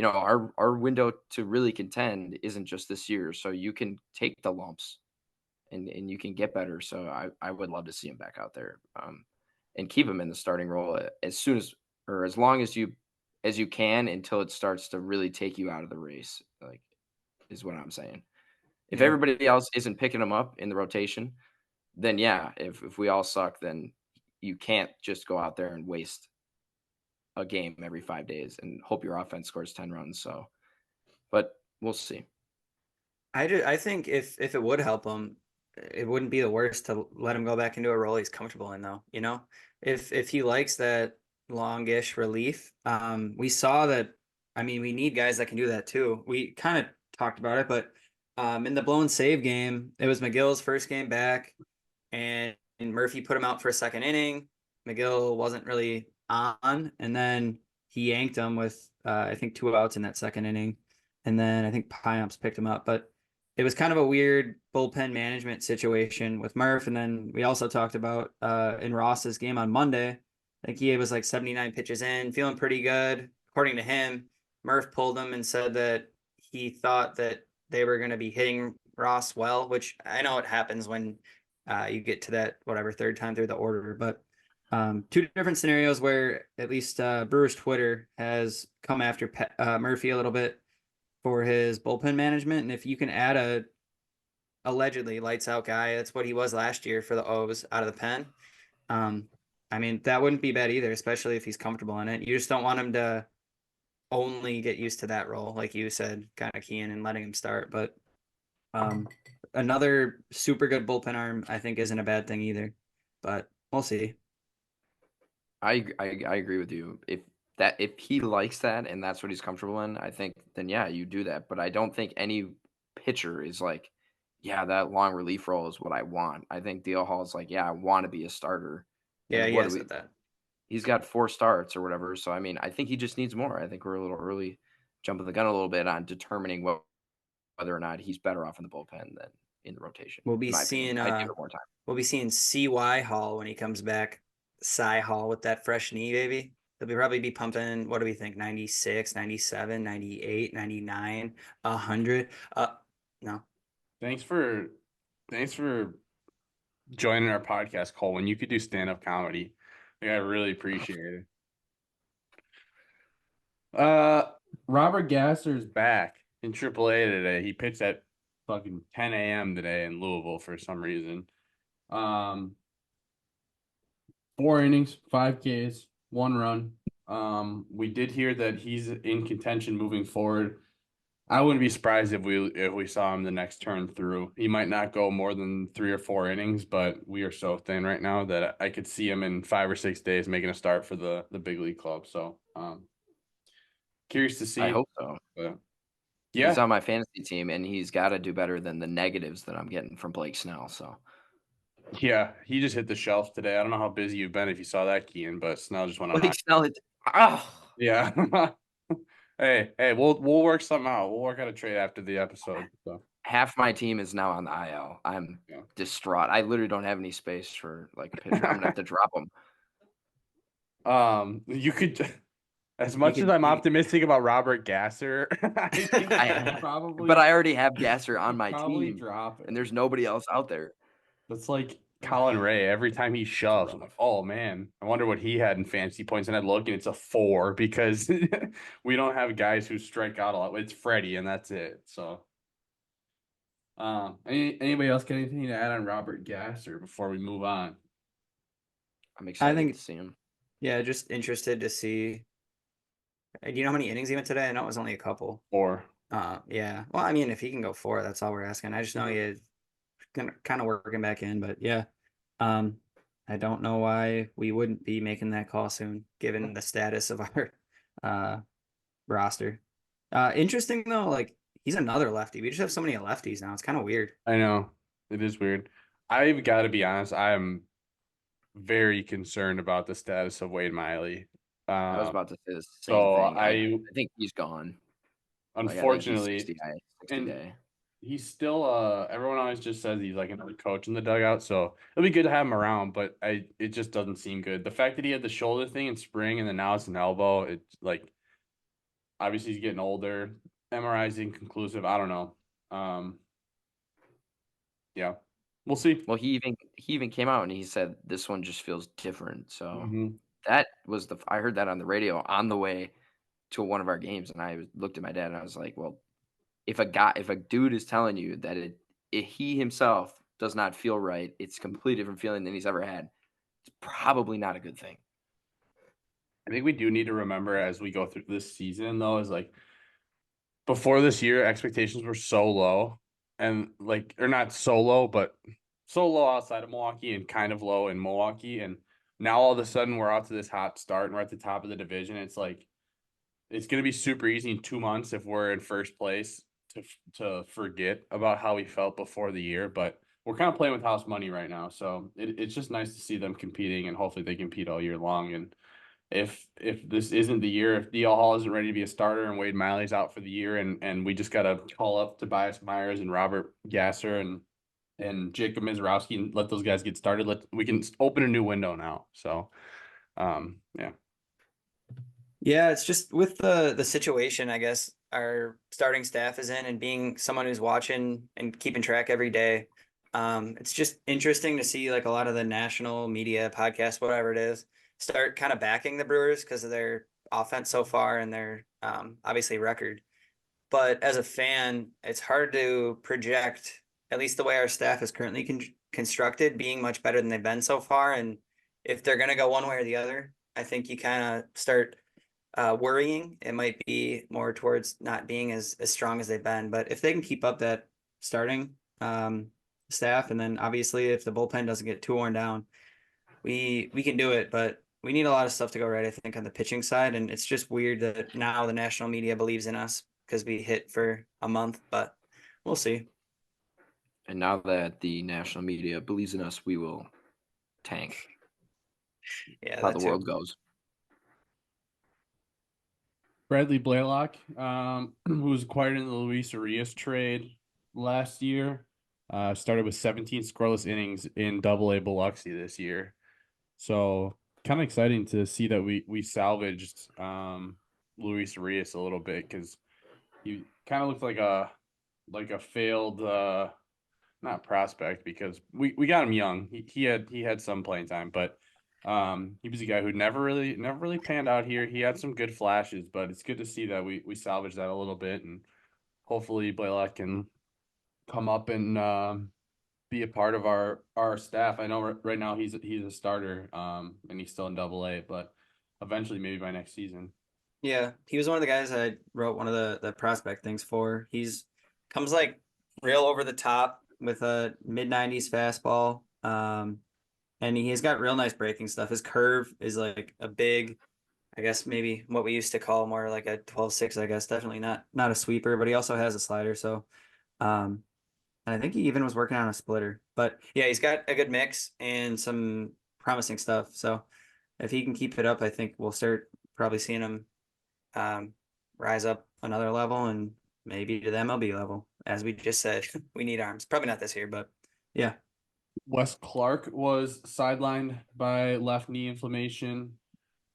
Speaker 3: our window to really contend isn't just this year. So you can take the lumps and you can get better. So I would love to see him back out there and keep him in the starting role as soon as, or as long as you can until it starts to really take you out of the race, like is what I'm saying. If everybody else isn't picking him up in the rotation, then yeah, if we all suck, then you can't just go out there and waste a game every 5 days and hope your offense scores 10 runs. So, but we'll see.
Speaker 2: I think if it would help him, it wouldn't be the worst to let him go back into a role he's comfortable in, though. If he likes that longish relief, we saw that. I mean, we need guys that can do that too. We kind of talked about it, but in the blown save game, it was McGill's first game back, and Murphy put him out for a second inning. McGill wasn't really on, and then he yanked him with I think 2 outs in that second inning, and then I think Pyamps picked him up. But it was kind of a weird bullpen management situation with Murph. And then we also talked about in Ross's game on Monday, I think he was like 79 pitches in, feeling pretty good. According to him, Murph pulled him and said that he thought that they were going to be hitting Ross well, which I know it happens when you get to that, whatever, 3rd time through the order. But 2 different scenarios where at least Brewers Twitter has come after Murphy a little bit for his bullpen management. And if you can add a allegedly lights out guy, that's what he was last year for the O's out of the pen. I mean, that wouldn't be bad either, especially if he's comfortable in it. You just don't want him to only get used to that role, like you said, kind of keying and letting him start. But another super good bullpen arm, I think, isn't a bad thing either. But we'll see.
Speaker 3: I agree with you. If he likes that and that's what he's comfortable in, I think then yeah, you do that. But I don't think any pitcher is like, yeah, that long relief role is what I want. I think Dale Hall is like, yeah, I want to be a starter.
Speaker 2: Yeah,
Speaker 3: And
Speaker 2: he has said that.
Speaker 3: He's got 4 starts or whatever. So I mean, I think he just needs more. I think we're a little early, jumping the gun a little bit on determining whether or not he's better off in the bullpen than in the rotation.
Speaker 2: We'll be seeing
Speaker 3: I'd give it more time.
Speaker 2: We'll be seeing CY Hall when he comes back. Cy Hall with that fresh knee, baby. He'll probably be pumping, what do we think, 96, 97, 98, 99, 100. No.
Speaker 1: Thanks for joining our podcast, Cole. When you could do stand-up comedy, like, I really appreciate it. Robert Gasser's back in AAA today. He pitched at fucking 10 a.m. today in Louisville for some reason. 4 innings, 5 Ks, 1 run. We did hear that he's in contention moving forward. I wouldn't be surprised if we saw him the next turn through. He might not go more than 3 or 4 innings, but we are so thin right now that I could see him in 5 or 6 days making a start for the big league club. So curious to see.
Speaker 3: I hope so.
Speaker 1: But, yeah,
Speaker 3: he's on my fantasy team, and he's got to do better than the negatives that I'm getting from Blake Snell. So
Speaker 1: yeah, he just hit the shelf today. I don't know how busy you've been if you saw that, Kean, but Snell just went on.
Speaker 3: Blake Snell,
Speaker 1: yeah. Hey, we'll work something out. We'll work out a trade after the episode. So.
Speaker 3: Half my team is now on the IL. I'm distraught. I literally don't have any space for like a pitcher. I'm gonna have to drop him.
Speaker 1: You could, as much as I'm optimistic about Robert Gasser,
Speaker 3: but I already have Gasser on my team,
Speaker 1: drop it.
Speaker 3: And there's nobody else out there.
Speaker 1: That's like Colin Ray. Every time he shoves, I'm like, oh man, I wonder what he had in fantasy points. And I look, and it's a 4 because we don't have guys who strike out a lot. It's Freddie, and that's it. So, anybody else got anything to add on Robert Gasser before we move on?
Speaker 3: I'm excited to see him.
Speaker 2: Yeah, just interested to see. Do you know how many innings he went today? I know it was only a couple.
Speaker 1: 4.
Speaker 2: Yeah. Well, I mean, if he can go 4, that's all we're asking. I just know he is kind of working back in, but yeah. I don't know why we wouldn't be making that call soon, given the status of our roster. Interesting though, like he's another lefty. We just have so many lefties now. It's kind of weird.
Speaker 1: I know. It is weird. I've got to be honest. I am very concerned about the status of Wade Miley.
Speaker 3: I was about to say the same thing. I think he's gone.
Speaker 1: Unfortunately,
Speaker 3: like 60 day.
Speaker 1: He's still everyone always just says he's like another coach in the dugout, so it'll be good to have him around, but it just doesn't seem good. The fact that he had the shoulder thing in spring and then now it's an elbow, it's like obviously he's getting older. MRI's inconclusive. I don't know. Yeah. We'll see.
Speaker 3: Well, he even came out and he said this one just feels different. So that was I heard that on the radio on the way to one of our games, and I looked at my dad and I was like, well, if a dude is telling you that he himself does not feel right, it's a completely different feeling than he's ever had, it's probably not a good thing.
Speaker 1: I think we do need to remember as we go through this season, though, is like before this year, expectations were so low and like, or not so low, but so low outside of Milwaukee and kind of low in Milwaukee. And now all of a sudden we're out to this hot start and we're at the top of the division. It's like, it's going to be super easy in 2 months if we're in first place to forget about how we felt before the year, but we're kind of playing with house money right now. So it's just nice to see them competing, and hopefully they compete all year long. And if this isn't the year, if D.L. Hall isn't ready to be a starter and Wade Miley's out for the year, and we just got to call up Tobias Myers and Robert Gasser and Jacob Mizrowski and let those guys get started. We can open a new window now. So, yeah.
Speaker 2: Yeah, it's just with the situation, I guess, our starting staff is in, and being someone who's watching and keeping track every day. It's just interesting to see like a lot of the national media podcasts, whatever it is, start kind of backing the Brewers because of their offense so far and their obviously record. But as a fan, it's hard to project, at least the way our staff is currently constructed, being much better than they've been so far. And if they're going to go one way or the other, I think you kind of start worrying. It might be more towards not being as strong as they've been. But if they can keep up that starting staff. And then obviously if the bullpen doesn't get too worn down, we can do it, but we need a lot of stuff to go right, I think, on the pitching side. And it's just weird that now the national media believes in us because we hit for a month, but we'll see.
Speaker 3: And now that the national media believes in us, we will tank.
Speaker 2: Yeah,
Speaker 3: how the world goes.
Speaker 1: Bradley Blaylock, who was acquired in the Luis Urias trade last year, started with 17 scoreless innings in Double-A Biloxi this year. So kind of exciting to see that we salvaged Luis Urias a little bit, because he kind of looked like a failed not prospect, because we got him young. He had some playing time, but he was a guy who never really panned out here. He had some good flashes, but it's good to see that we salvaged that a little bit, and hopefully Blaylock can come up and be a part of our staff. I know right now he's a starter, and he's still in Double-A, but eventually maybe by next season.
Speaker 2: Yeah, he was one of the guys I wrote one of the prospect things for. He's comes like real over the top with a mid-90s fastball. And he's got real nice breaking stuff. His curve is like a big, I guess maybe what we used to call more like a 12-6, I guess. Definitely not a sweeper, but he also has a slider. So and I think he even was working on a splitter. But yeah, he's got a good mix and some promising stuff. So if he can keep it up, I think we'll start probably seeing him rise up another level and maybe to the MLB level. As we just said, we need arms. Probably not this year, but yeah.
Speaker 1: Wes Clark was sidelined by left knee inflammation.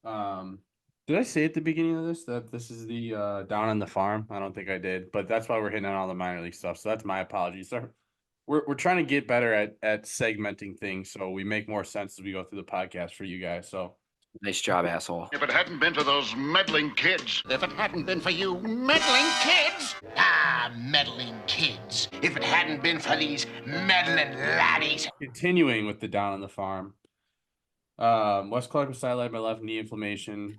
Speaker 1: Did I say at the beginning of this that this is the down on the farm? I don't think I did, but that's why we're hitting on all the minor league stuff. So that's my apologies. So we're trying to get better at segmenting things so we make more sense as we go through the podcast for you guys. So
Speaker 3: nice job, asshole.
Speaker 6: If it hadn't been for those meddling kids. If it hadn't been for you meddling kids. Ah, meddling kids. If it hadn't been for these meddling laddies.
Speaker 1: Continuing with the down on the farm. Wes Clark was sidelined by left knee inflammation.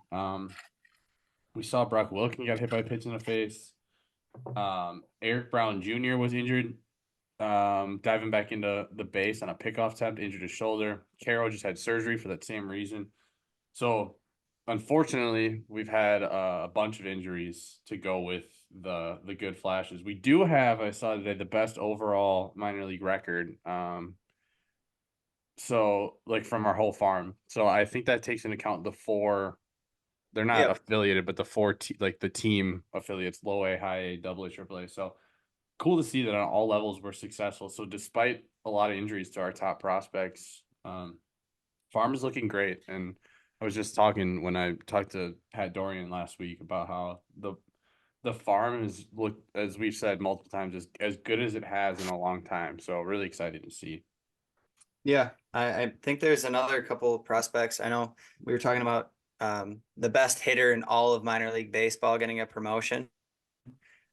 Speaker 1: We saw Brock Wilken got hit by a pitch in the face. Eric Brown Jr. was injured, diving back into the base on a pickoff attempt, injured his shoulder. Carroll just had surgery for that same reason. So, unfortunately, we've had a bunch of injuries to go with the good flashes. We do have, I saw today, the best overall minor league record. So, like, from our whole farm. So I think that takes into account the four. They're not affiliated, but the four the team affiliates: low A, high A, double A, triple A. So cool to see that on all levels we're successful. So despite a lot of injuries to our top prospects, farm is looking great. And I was just talking when I talked to Pat Dorian last week about how the farm is looked, as we've said multiple times, as good as it has in a long time. So really excited to see.
Speaker 2: Yeah, I think there's another couple of prospects. I know we were talking about the best hitter in all of minor league baseball getting a promotion.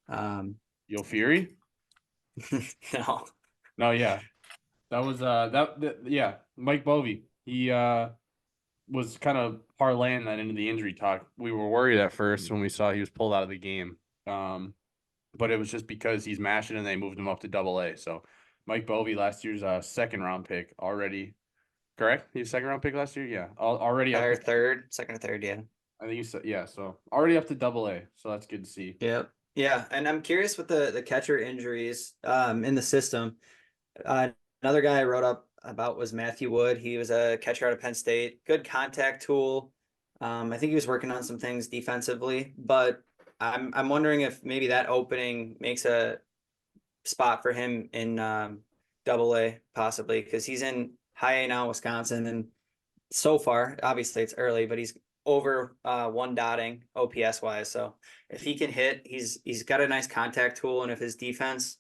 Speaker 1: Yophery? No, yeah. That was yeah, Mike Boeve. He was kind of parlaying that into the injury talk. We were worried at first when we saw he was pulled out of the game. But it was just because he's mashing and they moved him up to Double-A. So Mike Boeve, last year's second round pick already. Correct? He was second round pick last year? Yeah. Already
Speaker 2: up to second or third, yeah.
Speaker 1: I think you said, yeah. So already up to Double-A. So that's good to see.
Speaker 2: Yep. Yeah. And I'm curious with the catcher injuries in the system. Another guy I wrote up about was Matthew Wood. He was a catcher out of Penn State. Good contact tool. I think he was working on some things defensively, but I'm wondering if maybe that opening makes a spot for him in Double-A possibly, because he's in high A now, Wisconsin, and so far, obviously it's early, but he's over 1 dotting OPS wise. So if he can hit, he's got a nice contact tool, and if his defense,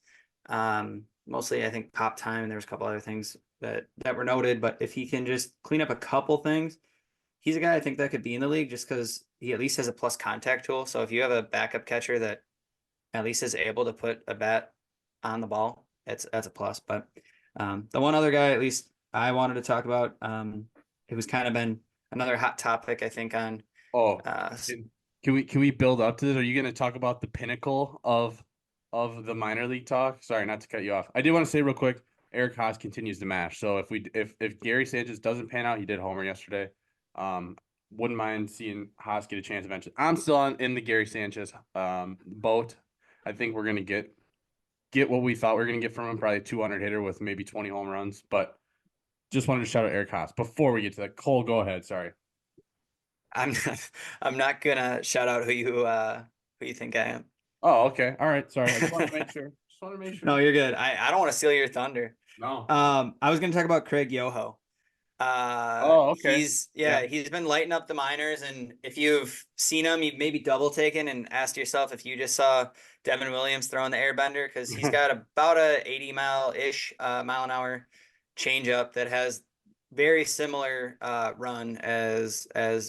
Speaker 2: mostly I think pop time, and there's a couple other things that were noted, but if he can just clean up a couple things, he's a guy I think that could be in the league just because he at least has a plus contact tool. So if you have a backup catcher that at least is able to put a bat on the ball, that's a plus. But the one other guy, at least I wanted to talk about, it was kind of been another hot topic, I think, on.
Speaker 1: Can we build up to this? Are you going to talk about the pinnacle of of the minor league talk. Sorry, not to cut you off. I did want to say real quick, Eric Haas continues to mash. So if Gary Sanchez doesn't pan out, he did homer yesterday. Wouldn't mind seeing Haas get a chance eventually. I'm still in the Gary Sanchez boat. I think we're gonna get what we thought we were gonna get from him, probably a 200 hitter with maybe 20 home runs. But just wanted to shout out Eric Haas before we get to that. Cole, go ahead. Sorry.
Speaker 2: I'm not gonna shout out who you think I am.
Speaker 1: Oh, okay. All right. Sorry. I just want to make sure.
Speaker 2: No, you're good. I don't want to steal your thunder.
Speaker 1: No.
Speaker 2: I was gonna talk about Craig Yoho.
Speaker 1: Okay.
Speaker 2: He's been lighting up the minors, and if you've seen him, you've maybe double taken and asked yourself if you just saw Devin Williams throwing the airbender, because he's got about a 80 mile an hour changeup that has very similar run as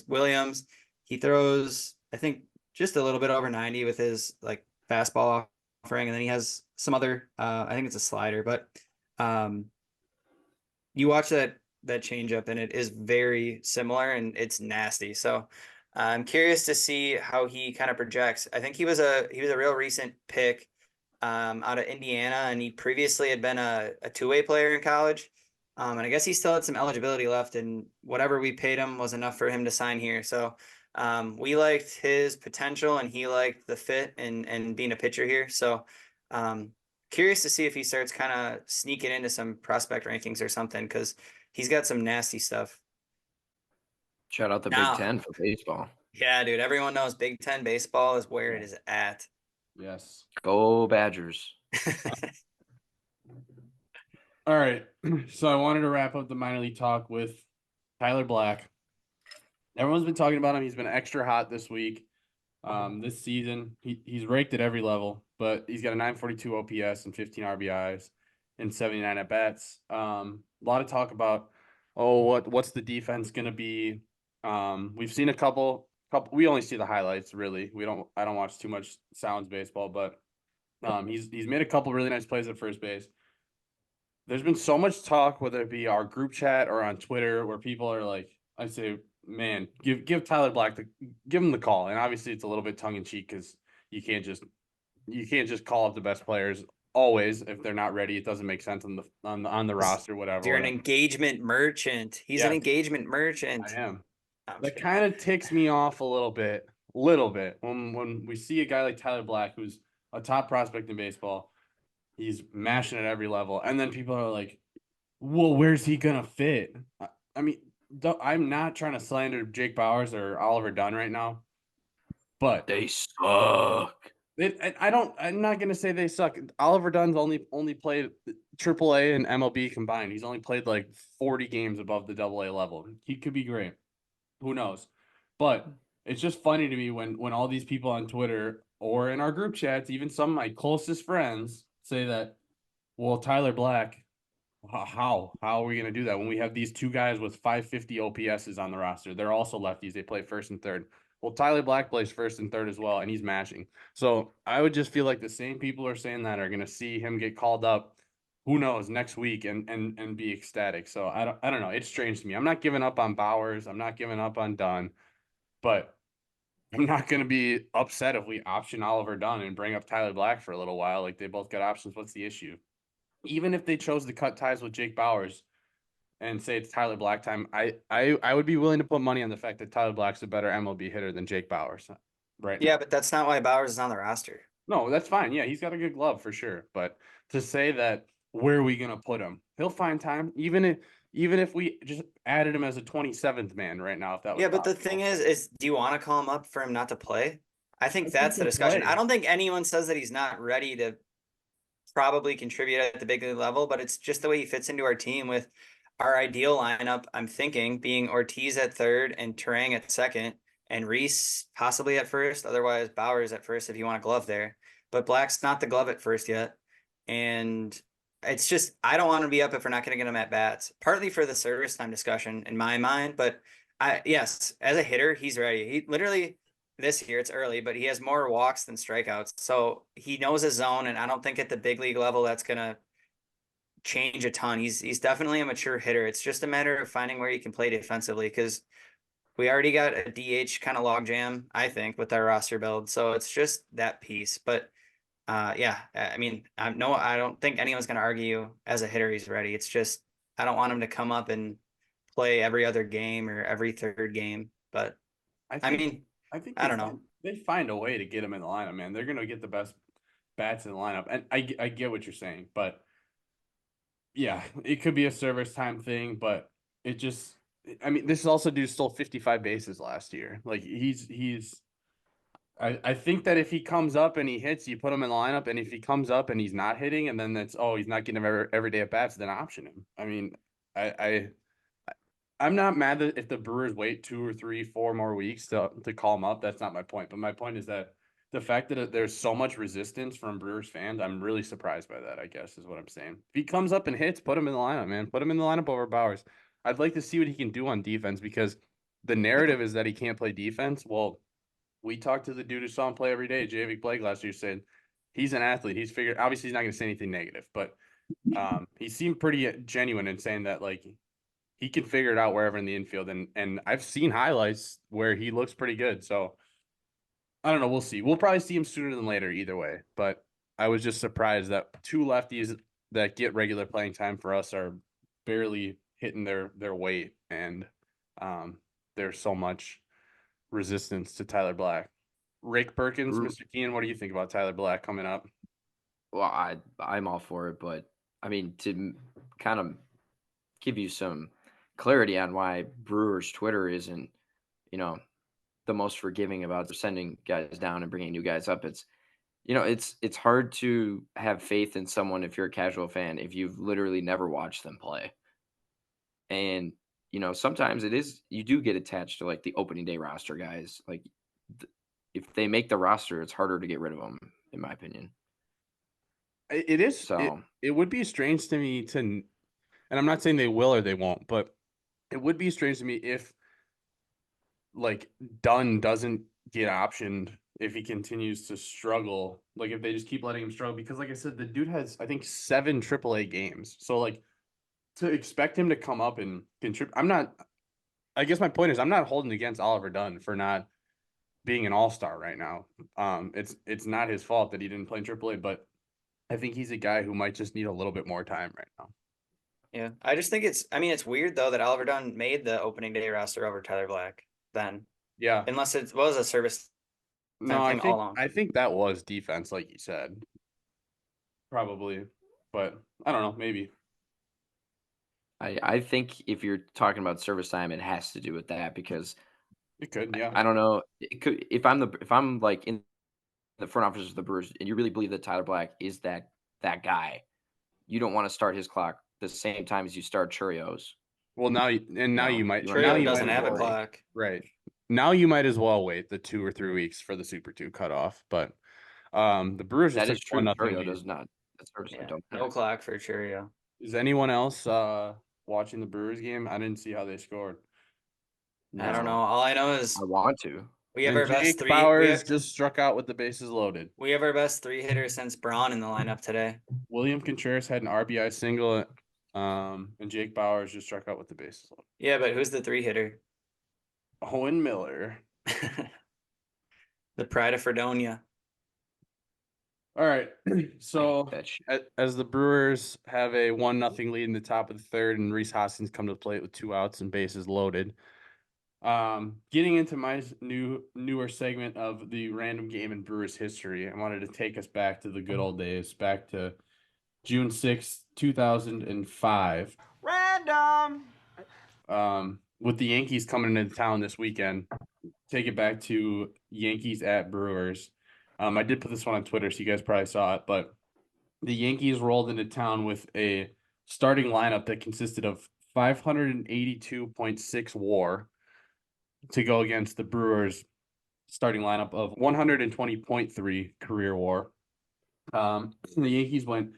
Speaker 2: Williams. He throws, I think, just a little bit over 90 with his like fastball offering, and then he has some other I think it's a slider, but you watch that changeup and it is very similar and it's nasty. So I'm curious to see how he kind of projects. I think he was a real recent pick out of Indiana, and he previously had been a two-way player in college. And I guess he still had some eligibility left, and whatever we paid him was enough for him to sign here. So we liked his potential, and he liked the fit and being a pitcher here. So curious to see if he starts kind of sneaking into some prospect rankings or something, because he's got some nasty stuff.
Speaker 3: Shout out the Big Ten for baseball.
Speaker 2: Yeah, dude. Everyone knows Big Ten baseball is where it is at.
Speaker 1: Yes.
Speaker 3: Go Badgers.
Speaker 1: All right. So I wanted to wrap up the minor league talk with Tyler Black. Everyone's been talking about him. He's been extra hot this week. This season, he's raked at every level, but he's got a 942 OPS and 15 RBIs and 79 at bats. A lot of talk about, what's the defense going to be? We've seen a couple. We only see the highlights, really. I don't watch too much Sounds baseball, but he's made a couple really nice plays at first base. There's been so much talk, whether it be our group chat or on Twitter, where people are like, I say, man, give Tyler Black give him the call. And obviously it's a little bit tongue in cheek, because you can't just call up the best players always if they're not ready. It doesn't make sense on the roster, whatever.
Speaker 2: You're an engagement merchant. He's an engagement merchant.
Speaker 1: I am. That kind of ticks me off a little bit when we see a guy like Tyler Black, who's a top prospect in baseball. He's mashing at every level, and then people are like, well, where's he gonna fit? I mean, I'm not trying to slander Jake Bauers or Oliver Dunn right now, but
Speaker 3: they suck.
Speaker 1: I'm not gonna say they suck. Oliver Dunn's only played AAA and MLB combined. He's only played like 40 games above the AA level. He could be great. Who knows? But it's just funny to me when all these people on Twitter or in our group chats, even some of my closest friends, say that, well, Tyler Black, how are we going to do that when we have these two guys with 550 OPSs on the roster? They're also lefties. They play first and third. Well, Tyler Black plays first and third as well, and he's mashing. So I would just feel like the same people are saying that are going to see him get called up, who knows, next week and be ecstatic. So I don't know. It's strange to me. I'm not giving up on Bauers. I'm not giving up on Dunn, but I'm not going to be upset if we option Oliver Dunn and bring up Tyler Black for a little while. Like, they both got options. What's the issue? Even if they chose to cut ties with Jake Bauers and say it's Tyler Black time, I would be willing to put money on the fact that Tyler Black's a better MLB hitter than Jake Bauers. Right.
Speaker 2: Yeah, but that's not why Bauers is on the roster.
Speaker 1: No, that's fine. Yeah, he's got a good glove for sure. But to say that, where are we going to put him? He'll find time. Even if we just added him as a 27th man right now, if that was
Speaker 2: but
Speaker 1: possible.
Speaker 2: the thing is do you want to call him up for him not to play? I think that's the discussion. I don't think anyone says that he's not ready to probably contribute at the big league level, but it's just the way he fits into our team with our ideal lineup. I'm thinking being Ortiz at third and Turang at second and Reese possibly at first. Otherwise, Bauers at first if you want a glove there. But Black's not the glove at first yet. And it's just, I don't want to be up if we're not going to get him at bats, partly for the service time discussion in my mind. But yes, as a hitter, he's ready. He literally, this year, it's early, but he has more walks than strikeouts. So he knows his zone. And I don't think at the big league level, that's going to change a ton. He's definitely a mature hitter. It's just a matter of finding where he can play defensively, because we already got a DH kind of logjam, I think, with our roster build. So it's just that piece. But yeah, I mean, I don't think anyone's going to argue as a hitter he's ready. It's just I don't want him to come up and play every other game or every third game. But I mean,
Speaker 1: I think
Speaker 2: I don't know.
Speaker 1: They find a way to get him in the lineup, man. They're gonna get the best bats in the lineup, and I get what you're saying, but yeah, it could be a service time thing, but it just. I mean, this is also dude stole 55 bases last year. Like he's I think that if he comes up and he hits, you put him in the lineup, and if he comes up and he's not hitting, and then that's he's not getting every day at bats, then option him. I mean, I I'm not mad that if the Brewers wait 2 or 3, 4 more weeks to call him up. That's not my point. But my point is that the fact that there's so much resistance from Brewers fans, I'm really surprised by that. I guess is what I'm saying. If he comes up and hits, put him in the lineup, man. Put him in the lineup over Bowers. I'd like to see what he can do on defense because the narrative is that he can't play defense. Well, we talked to the dude who saw him play every day, Javik Blake, last year, saying he's an athlete. He's figured. Obviously, he's not going to say anything negative, but he seemed pretty genuine in saying that like he can figure it out wherever in the infield. And I've seen highlights where he looks pretty good. So I don't know. We'll see. We'll probably see him sooner than later either way. But I was just surprised that 2 lefties that get regular playing time for us are barely hitting their weight. And there's so much resistance to Tyler Black. Rick Perkins, Mr. Keane, what do you think about Tyler Black coming up?
Speaker 3: Well, I'm all for it, but I mean, to kind of give you some clarity on why Brewers Twitter isn't, the most forgiving about sending guys down and bringing new guys up. It's, it's hard to have faith in someone if you're a casual fan, if you've literally never watched them play. And, sometimes you do get attached to like the opening day roster guys. Like if they make the roster, it's harder to get rid of them, in my opinion.
Speaker 1: It is.
Speaker 3: So
Speaker 1: it would be strange to me and I'm not saying they will or they won't, but it would be strange to me if like Dunn doesn't get optioned if he continues to struggle. Like if they just keep letting him struggle, because like I said, the dude has I think 7 AAA games. So like to expect him to come up and contribute, I guess my point is I'm not holding against Oliver Dunn for not being an all-star right now. It's not his fault that he didn't play in AAA, but I think he's a guy who might just need a little bit more time right now.
Speaker 2: Yeah, I just think it's weird though that Oliver Dunn made the opening day roster over Tyler Black then.
Speaker 1: Yeah.
Speaker 2: Unless it was a service.
Speaker 1: No, I think that was defense, like you said. Probably. But I don't know, maybe.
Speaker 3: I think if you're talking about service time, it has to do with that because
Speaker 1: it could, yeah.
Speaker 3: I don't know. It could if I'm like in the front office of the Brewers and you really believe that Tyler Black is that guy, you don't want to start his clock the same time as you start Churios.
Speaker 1: Well, now you might.
Speaker 2: Churio doesn't have a clock.
Speaker 1: Right. Now you might as well wait the 2 or 3 weeks for the Super 2 cutoff. But the Brewers
Speaker 3: that
Speaker 1: just
Speaker 3: is true. Churio does not.
Speaker 2: No clock for Churio.
Speaker 1: Is anyone else watching the Brewers game? I didn't see how they scored.
Speaker 2: No. I don't know. All I know is
Speaker 3: I want to.
Speaker 2: We have our best 3.
Speaker 1: Bowers just struck out with the bases loaded.
Speaker 2: We have our best 3 hitter since Braun in the lineup today.
Speaker 1: William Contreras had an RBI single, and Jake Bowers just struck out with the bases loaded.
Speaker 2: Yeah, but who's the 3 hitter?
Speaker 1: Owen Miller.
Speaker 2: The pride of Fredonia.
Speaker 1: All right. So as the Brewers have a 1-0 lead in the top of the third, and Rhys Hoskins come to the plate with 2 outs and bases loaded. Getting into my newer segment of the random game in Brewers history, I wanted to take us back to the good old days, back to June 6th, 2005.
Speaker 2: Random.
Speaker 1: With the Yankees coming into town this weekend, take it back to Yankees at Brewers. I did put this one on Twitter, so you guys probably saw it, but the Yankees rolled into town with a starting lineup that consisted of 582.6 WAR to go against the Brewers starting lineup of 120.3 career WAR. The Yankees went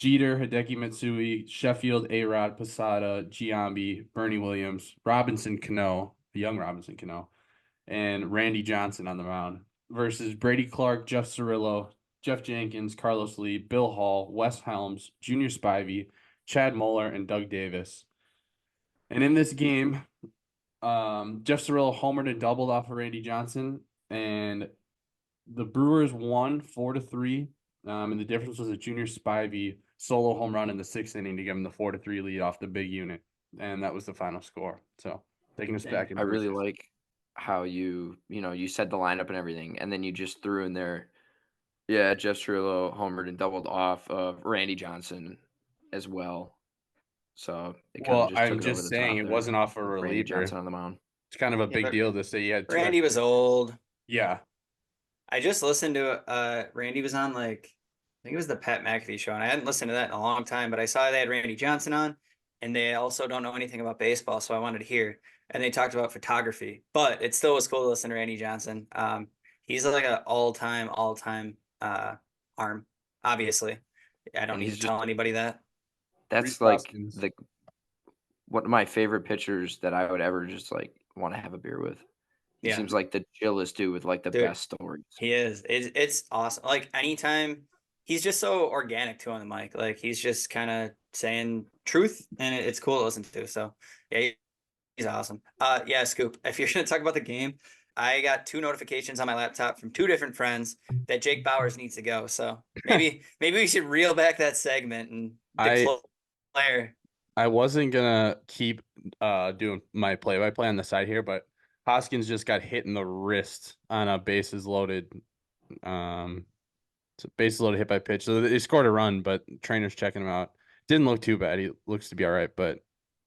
Speaker 1: Jeter, Hideki Matsui, Sheffield, A-Rod, Posada, Giambi, Bernie Williams, Robinson Cano, the young Robinson Cano, and Randy Johnson on the mound versus Brady Clark, Jeff Cirillo, Jeff Jenkins, Carlos Lee, Bill Hall, Wes Helms, Junior Spivey, Chad Moeller, and Doug Davis. And in this game, Jeff Cirillo homered and doubled off of Randy Johnson, and the Brewers won 4-3 And the difference was a Junior Spivey solo home run in the 6th inning to give him the 4-3 lead off the big unit, and that was the final score. So taking us back.
Speaker 3: I really like how you said the lineup and everything, and then you just threw in there, Jeff Strillo homered and doubled off of Randy Johnson as well. So it kind of just
Speaker 1: I'm
Speaker 3: took it over
Speaker 1: just
Speaker 3: the
Speaker 1: saying
Speaker 3: top
Speaker 1: it
Speaker 3: there.
Speaker 1: wasn't off a
Speaker 3: Randy
Speaker 1: reliever.
Speaker 3: Johnson on the mound.
Speaker 1: It's kind of a big deal to say you had
Speaker 2: Randy was old.
Speaker 1: Yeah.
Speaker 2: I just listened to Randy was on I think it was the Pat McAfee show, and I hadn't listened to that in a long time, but I saw they had Randy Johnson on, and they also don't know anything about baseball, so I wanted to hear. And they talked about photography, but it still was cool to listen to Randy Johnson. He's like an all-time arm, obviously. I don't need to tell anybody that.
Speaker 3: That's like one of my favorite pitchers that I would ever just like want to have a beer with. He seems like the chillest dude with like the best stories.
Speaker 2: He is. It's awesome. Like anytime he's just so organic too on the mic. Like he's just kind of saying truth, and it's cool to listen to. So yeah, he's awesome. Scoop. If you're gonna talk about the game, I got 2 notifications on my laptop from 2 different friends that Jake Bauers needs to go. So maybe we should reel back that segment and the player.
Speaker 1: I wasn't gonna keep doing my play-by-play on the side here, but Hoskins just got hit in the wrist on a bases loaded hit by pitch. So they scored a run, but trainer's checking him out. Didn't look too bad. He looks to be all right, but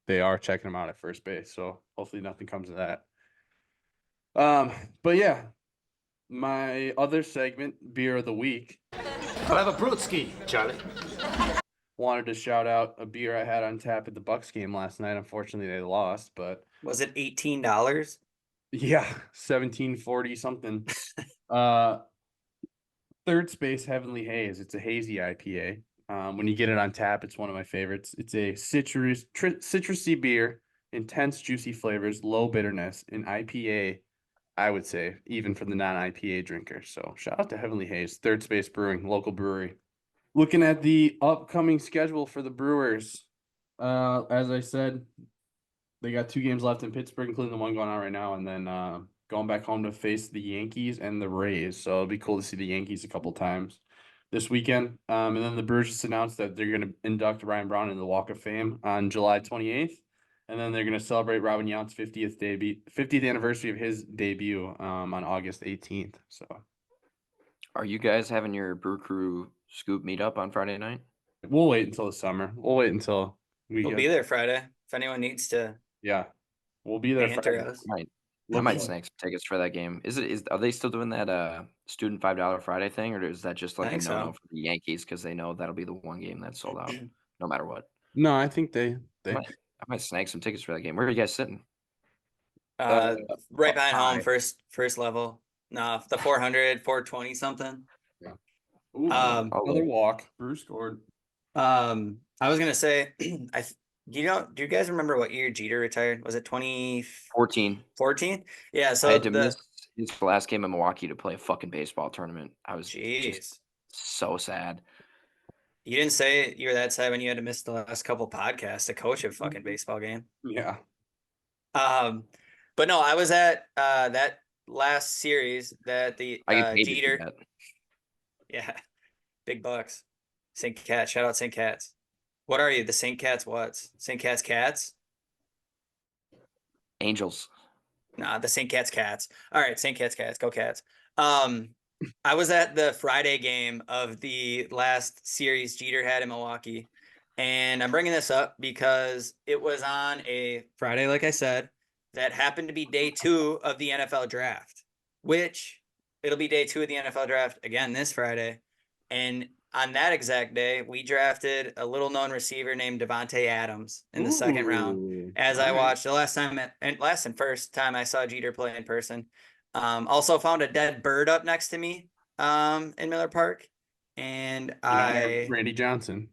Speaker 1: they are checking him out at first base. So hopefully nothing comes of that. But yeah, my other segment, beer of the week.
Speaker 7: I'll have a Brutski, Charlie.
Speaker 1: Wanted to shout out a beer I had on tap at the Bucks game last night. Unfortunately, they lost, but
Speaker 2: was it $18?
Speaker 1: Yeah, 1740 something. Third Space Heavenly Haze. It's a hazy IPA. When you get it on tap, it's one of my favorites. It's a citrusy beer, intense juicy flavors, low bitterness, an IPA. I would say even for the non-IPA drinker. So shout out to Heavenly Haze, Third Space Brewing, local brewery. Looking at the upcoming schedule for the Brewers, as I said, they got 2 games left in Pittsburgh, including the one going on right now, and then going back home to face the Yankees and the Rays. So it'll be cool to see the Yankees a couple times this weekend. And then the Brewers just announced that they're going to induct Ryan Braun into the Walk of Fame on July 28th. And then they're going to celebrate Robin Yount's 50th anniversary of his debut on August 18th. So,
Speaker 3: are you guys having your Brew Crew Scoop meetup on Friday night?
Speaker 1: We'll wait until the summer. We'll wait until
Speaker 2: we'll be there Friday. If anyone needs to,
Speaker 1: we'll be there Friday.
Speaker 3: I might snag some tickets for that game. Are they still doing that student $5 Friday thing, or is that just like a no for the Yankees because they know that'll be the one game that's sold out no matter what?
Speaker 1: No, I think they.
Speaker 3: I might snag some tickets for that game. Where are you guys sitting?
Speaker 2: Right behind home, first level. No, the 400, 420 something.
Speaker 1: Yeah. Ooh, another walk. Bruce scored.
Speaker 2: I was gonna say, do you guys remember what year Jeter retired? Was it 2014? 14? Yeah. So
Speaker 3: I had to miss his last game in Milwaukee to play a fucking baseball tournament. I was just so sad.
Speaker 2: You didn't say you were that sad when you had to miss the last couple podcasts to coach a fucking baseball game.
Speaker 1: Yeah.
Speaker 2: But no, I was at that last series that the Jeter. Yeah, big bucks. St. Cat, shout out St. Cat's. What are you? The St. Cat's what's? St. Cat's Cats?
Speaker 3: Angels.
Speaker 2: Nah, the St. Cat's Cats. All right, St. Cat's Cats. Go Cats. I was at the Friday game of the last series Jeter had in Milwaukee. And I'm bringing this up because it was on a Friday, like I said, that happened to be day 2 of the NFL draft, which it'll be day 2 of the NFL draft again this Friday. And on that exact day, we drafted a little known receiver named Davante Adams in the second round. As I watched the last and first time I saw Jeter play in person. Also found a dead bird up next to me in Miller Park. And
Speaker 1: Randy Johnson.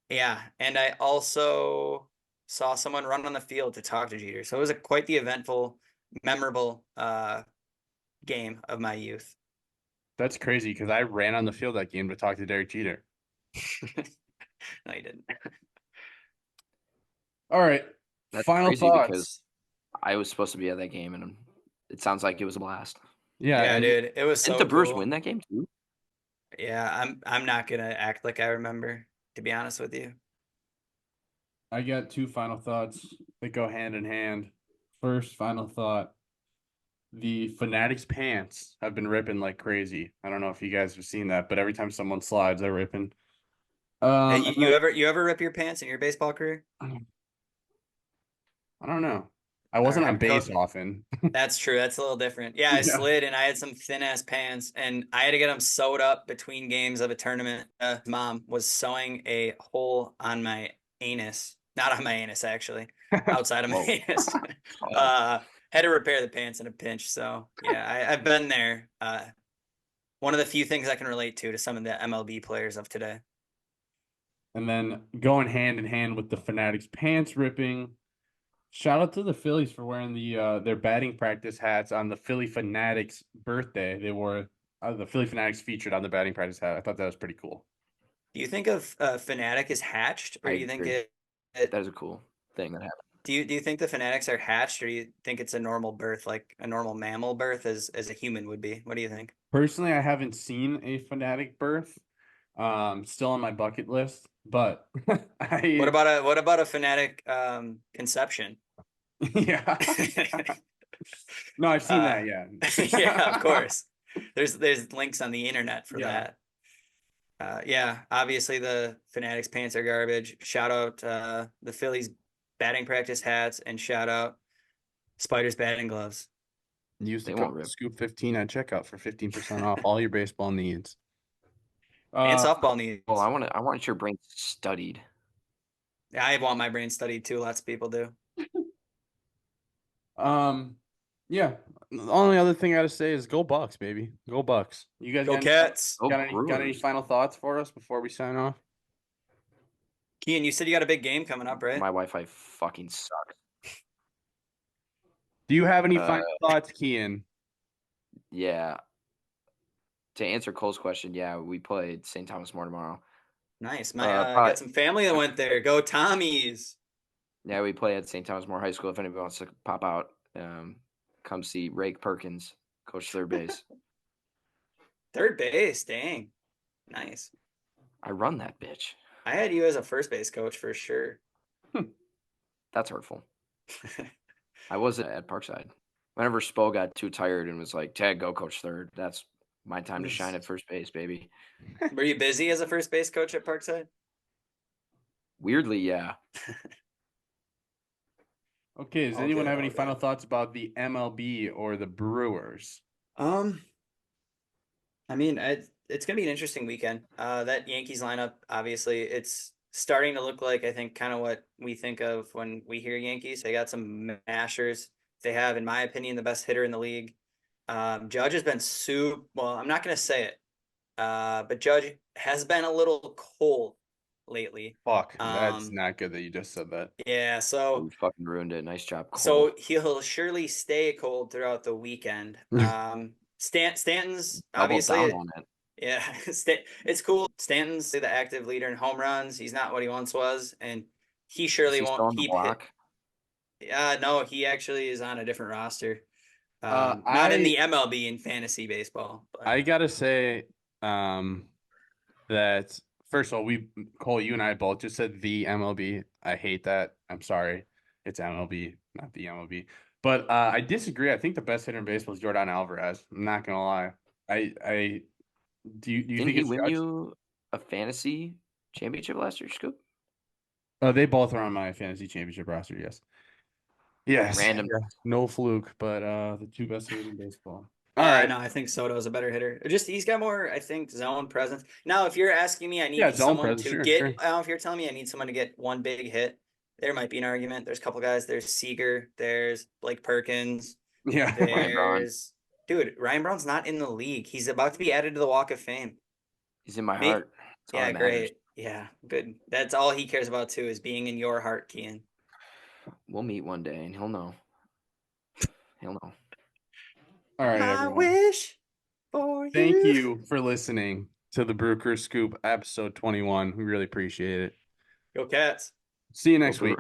Speaker 2: Yeah. And I also saw someone run on the field to talk to Jeter. So it was quite the eventful, memorable game of my youth.
Speaker 1: That's crazy because I ran on the field that game to talk to Derek Jeter.
Speaker 2: No, you didn't.
Speaker 1: All right.
Speaker 3: That's
Speaker 1: final
Speaker 3: crazy
Speaker 1: thoughts.
Speaker 3: Because I was supposed to be at that game, and it sounds like it was a blast.
Speaker 2: Yeah, dude. It was so
Speaker 3: Didn't the Brewers
Speaker 2: cool.
Speaker 3: win that game too?
Speaker 2: Yeah, I'm not gonna act like I remember, to be honest with you.
Speaker 1: I got two final thoughts that go hand in hand. First final thought. The Fanatics pants have been ripping like crazy. I don't know if you guys have seen that, but every time someone slides, they're ripping.
Speaker 2: Hey,
Speaker 1: And
Speaker 2: you ever rip your pants in your baseball career?
Speaker 1: I don't know. I wasn't on base often.
Speaker 2: That's true. That's a little different. Yeah, I
Speaker 1: Yeah.
Speaker 2: slid and I had some thin ass pants and I had to get them sewed up between games of a tournament. Mom was sewing a hole on my anus, not on my anus actually, outside of my anus. Had to repair the pants in a pinch. So yeah, I've been there. One of the few things I can relate to some of the MLB players of today.
Speaker 1: And then going hand in hand with the Fanatics pants ripping. Shout out to the Phillies for wearing their batting practice hats on the Phillie Phanatic's birthday. They wore the Phillie Fanatics featured on the batting practice hat. I thought that was pretty cool.
Speaker 2: Do you think of Fanatic is hatched, or do you think
Speaker 3: that is a cool thing that happened?
Speaker 2: Do you think the Fanatics are hatched, or do you think it's a normal birth, like a normal mammal birth, as a human would be? What do you think?
Speaker 1: Personally, I haven't seen a Fanatic birth. Still on my bucket list, but
Speaker 2: what about a Fanatic conception?
Speaker 1: Yeah. No, I've seen that. Yeah.
Speaker 2: Yeah, of course. There's links on the internet for that. Yeah, obviously the Fanatics pants are garbage. Shout out the Phillies batting practice hats, and shout out Spiders batting gloves.
Speaker 1: Use the code Scoop 15 at checkout for 15% off all your baseball needs.
Speaker 2: And softball needs.
Speaker 3: Well, I want your brain studied.
Speaker 2: Yeah, I want my brain studied too. Lots of people do.
Speaker 1: Yeah. The only other thing I gotta say is go Bucks, baby. Go Bucks. You guys
Speaker 2: go Cats.
Speaker 1: Got any final thoughts for us before we sign off?
Speaker 2: Kian, you said you got a big game coming up, right?
Speaker 3: My Wi-Fi fucking sucks.
Speaker 1: Do you have any final thoughts, Kian?
Speaker 3: Yeah. To answer Cole's question, yeah, we played St. Thomas More tomorrow.
Speaker 2: Nice. I got some family that went there. Go Tommies.
Speaker 3: Yeah, we play at St. Thomas More High School. If anybody wants to pop out, come see Rake Perkins, coach third base.
Speaker 2: Third base, dang. Nice.
Speaker 3: I run that bitch.
Speaker 2: I had you as a first base coach for sure.
Speaker 3: That's hurtful. I was at Parkside. Whenever Spo got too tired and was like, Tag, go coach third. That's my time to shine at first base, baby.
Speaker 2: Were you busy as a first base coach at Parkside?
Speaker 3: Weirdly, yeah.
Speaker 1: Okay, does anyone have any final thoughts about the MLB or the Brewers?
Speaker 2: I mean, it's gonna be an interesting weekend. That Yankees lineup, obviously, it's starting to look like, I think, kind of what we think of when we hear Yankees. They got some mashers. They have, in my opinion, the best hitter in the league. Judge has been well, I'm not gonna say it, but Judge has been a little cold lately.
Speaker 1: Fuck, that's not good that you just said that.
Speaker 2: Yeah, so
Speaker 3: you fucking ruined it. Nice job, Cole.
Speaker 2: So he'll surely stay cold throughout the weekend. Stanton's obviously
Speaker 3: on it.
Speaker 2: Yeah, it's cool. Stanton's the active leader in home runs. He's not what he once was, and he surely won't keep hit. No, he actually is on a different roster. Not in the MLB in fantasy baseball. But.
Speaker 1: I gotta say, that first of all, Cole, you and I both just said the MLB. I hate that. I'm sorry. It's MLB, not the MLB. But I disagree. I think the best hitter in baseball is Yordan Álvarez. I'm not gonna lie. Do you
Speaker 3: Didn't
Speaker 1: think
Speaker 3: he win you a fantasy championship last year, Scoop?
Speaker 1: Oh, they both are on my fantasy championship roster. Yes.
Speaker 3: Random.
Speaker 1: Yeah. No fluke, but the two best hitters in baseball.
Speaker 2: All right. No, I think Soto is a better hitter. He's got more, I think, zone presence. Now, if you're asking me, I need someone to get. Sure. If you're telling me I need someone to get one big hit, there might be an argument. There's a couple guys. There's Seager. There's Blake Perkins.
Speaker 1: Yeah.
Speaker 2: Ryan Braun's not in the league. He's about to be added to the Walk of Fame.
Speaker 3: He's in my heart.
Speaker 2: Yeah, great. Yeah, good. That's all he cares about too, is being in your heart, Kian.
Speaker 3: We'll meet one day, and he'll know. He'll know.
Speaker 1: All right,
Speaker 2: I wish for you.
Speaker 1: Thank you for listening to the Brew Crew Scoop, episode 21. We really appreciate it.
Speaker 2: Go Cats.
Speaker 1: See you next week.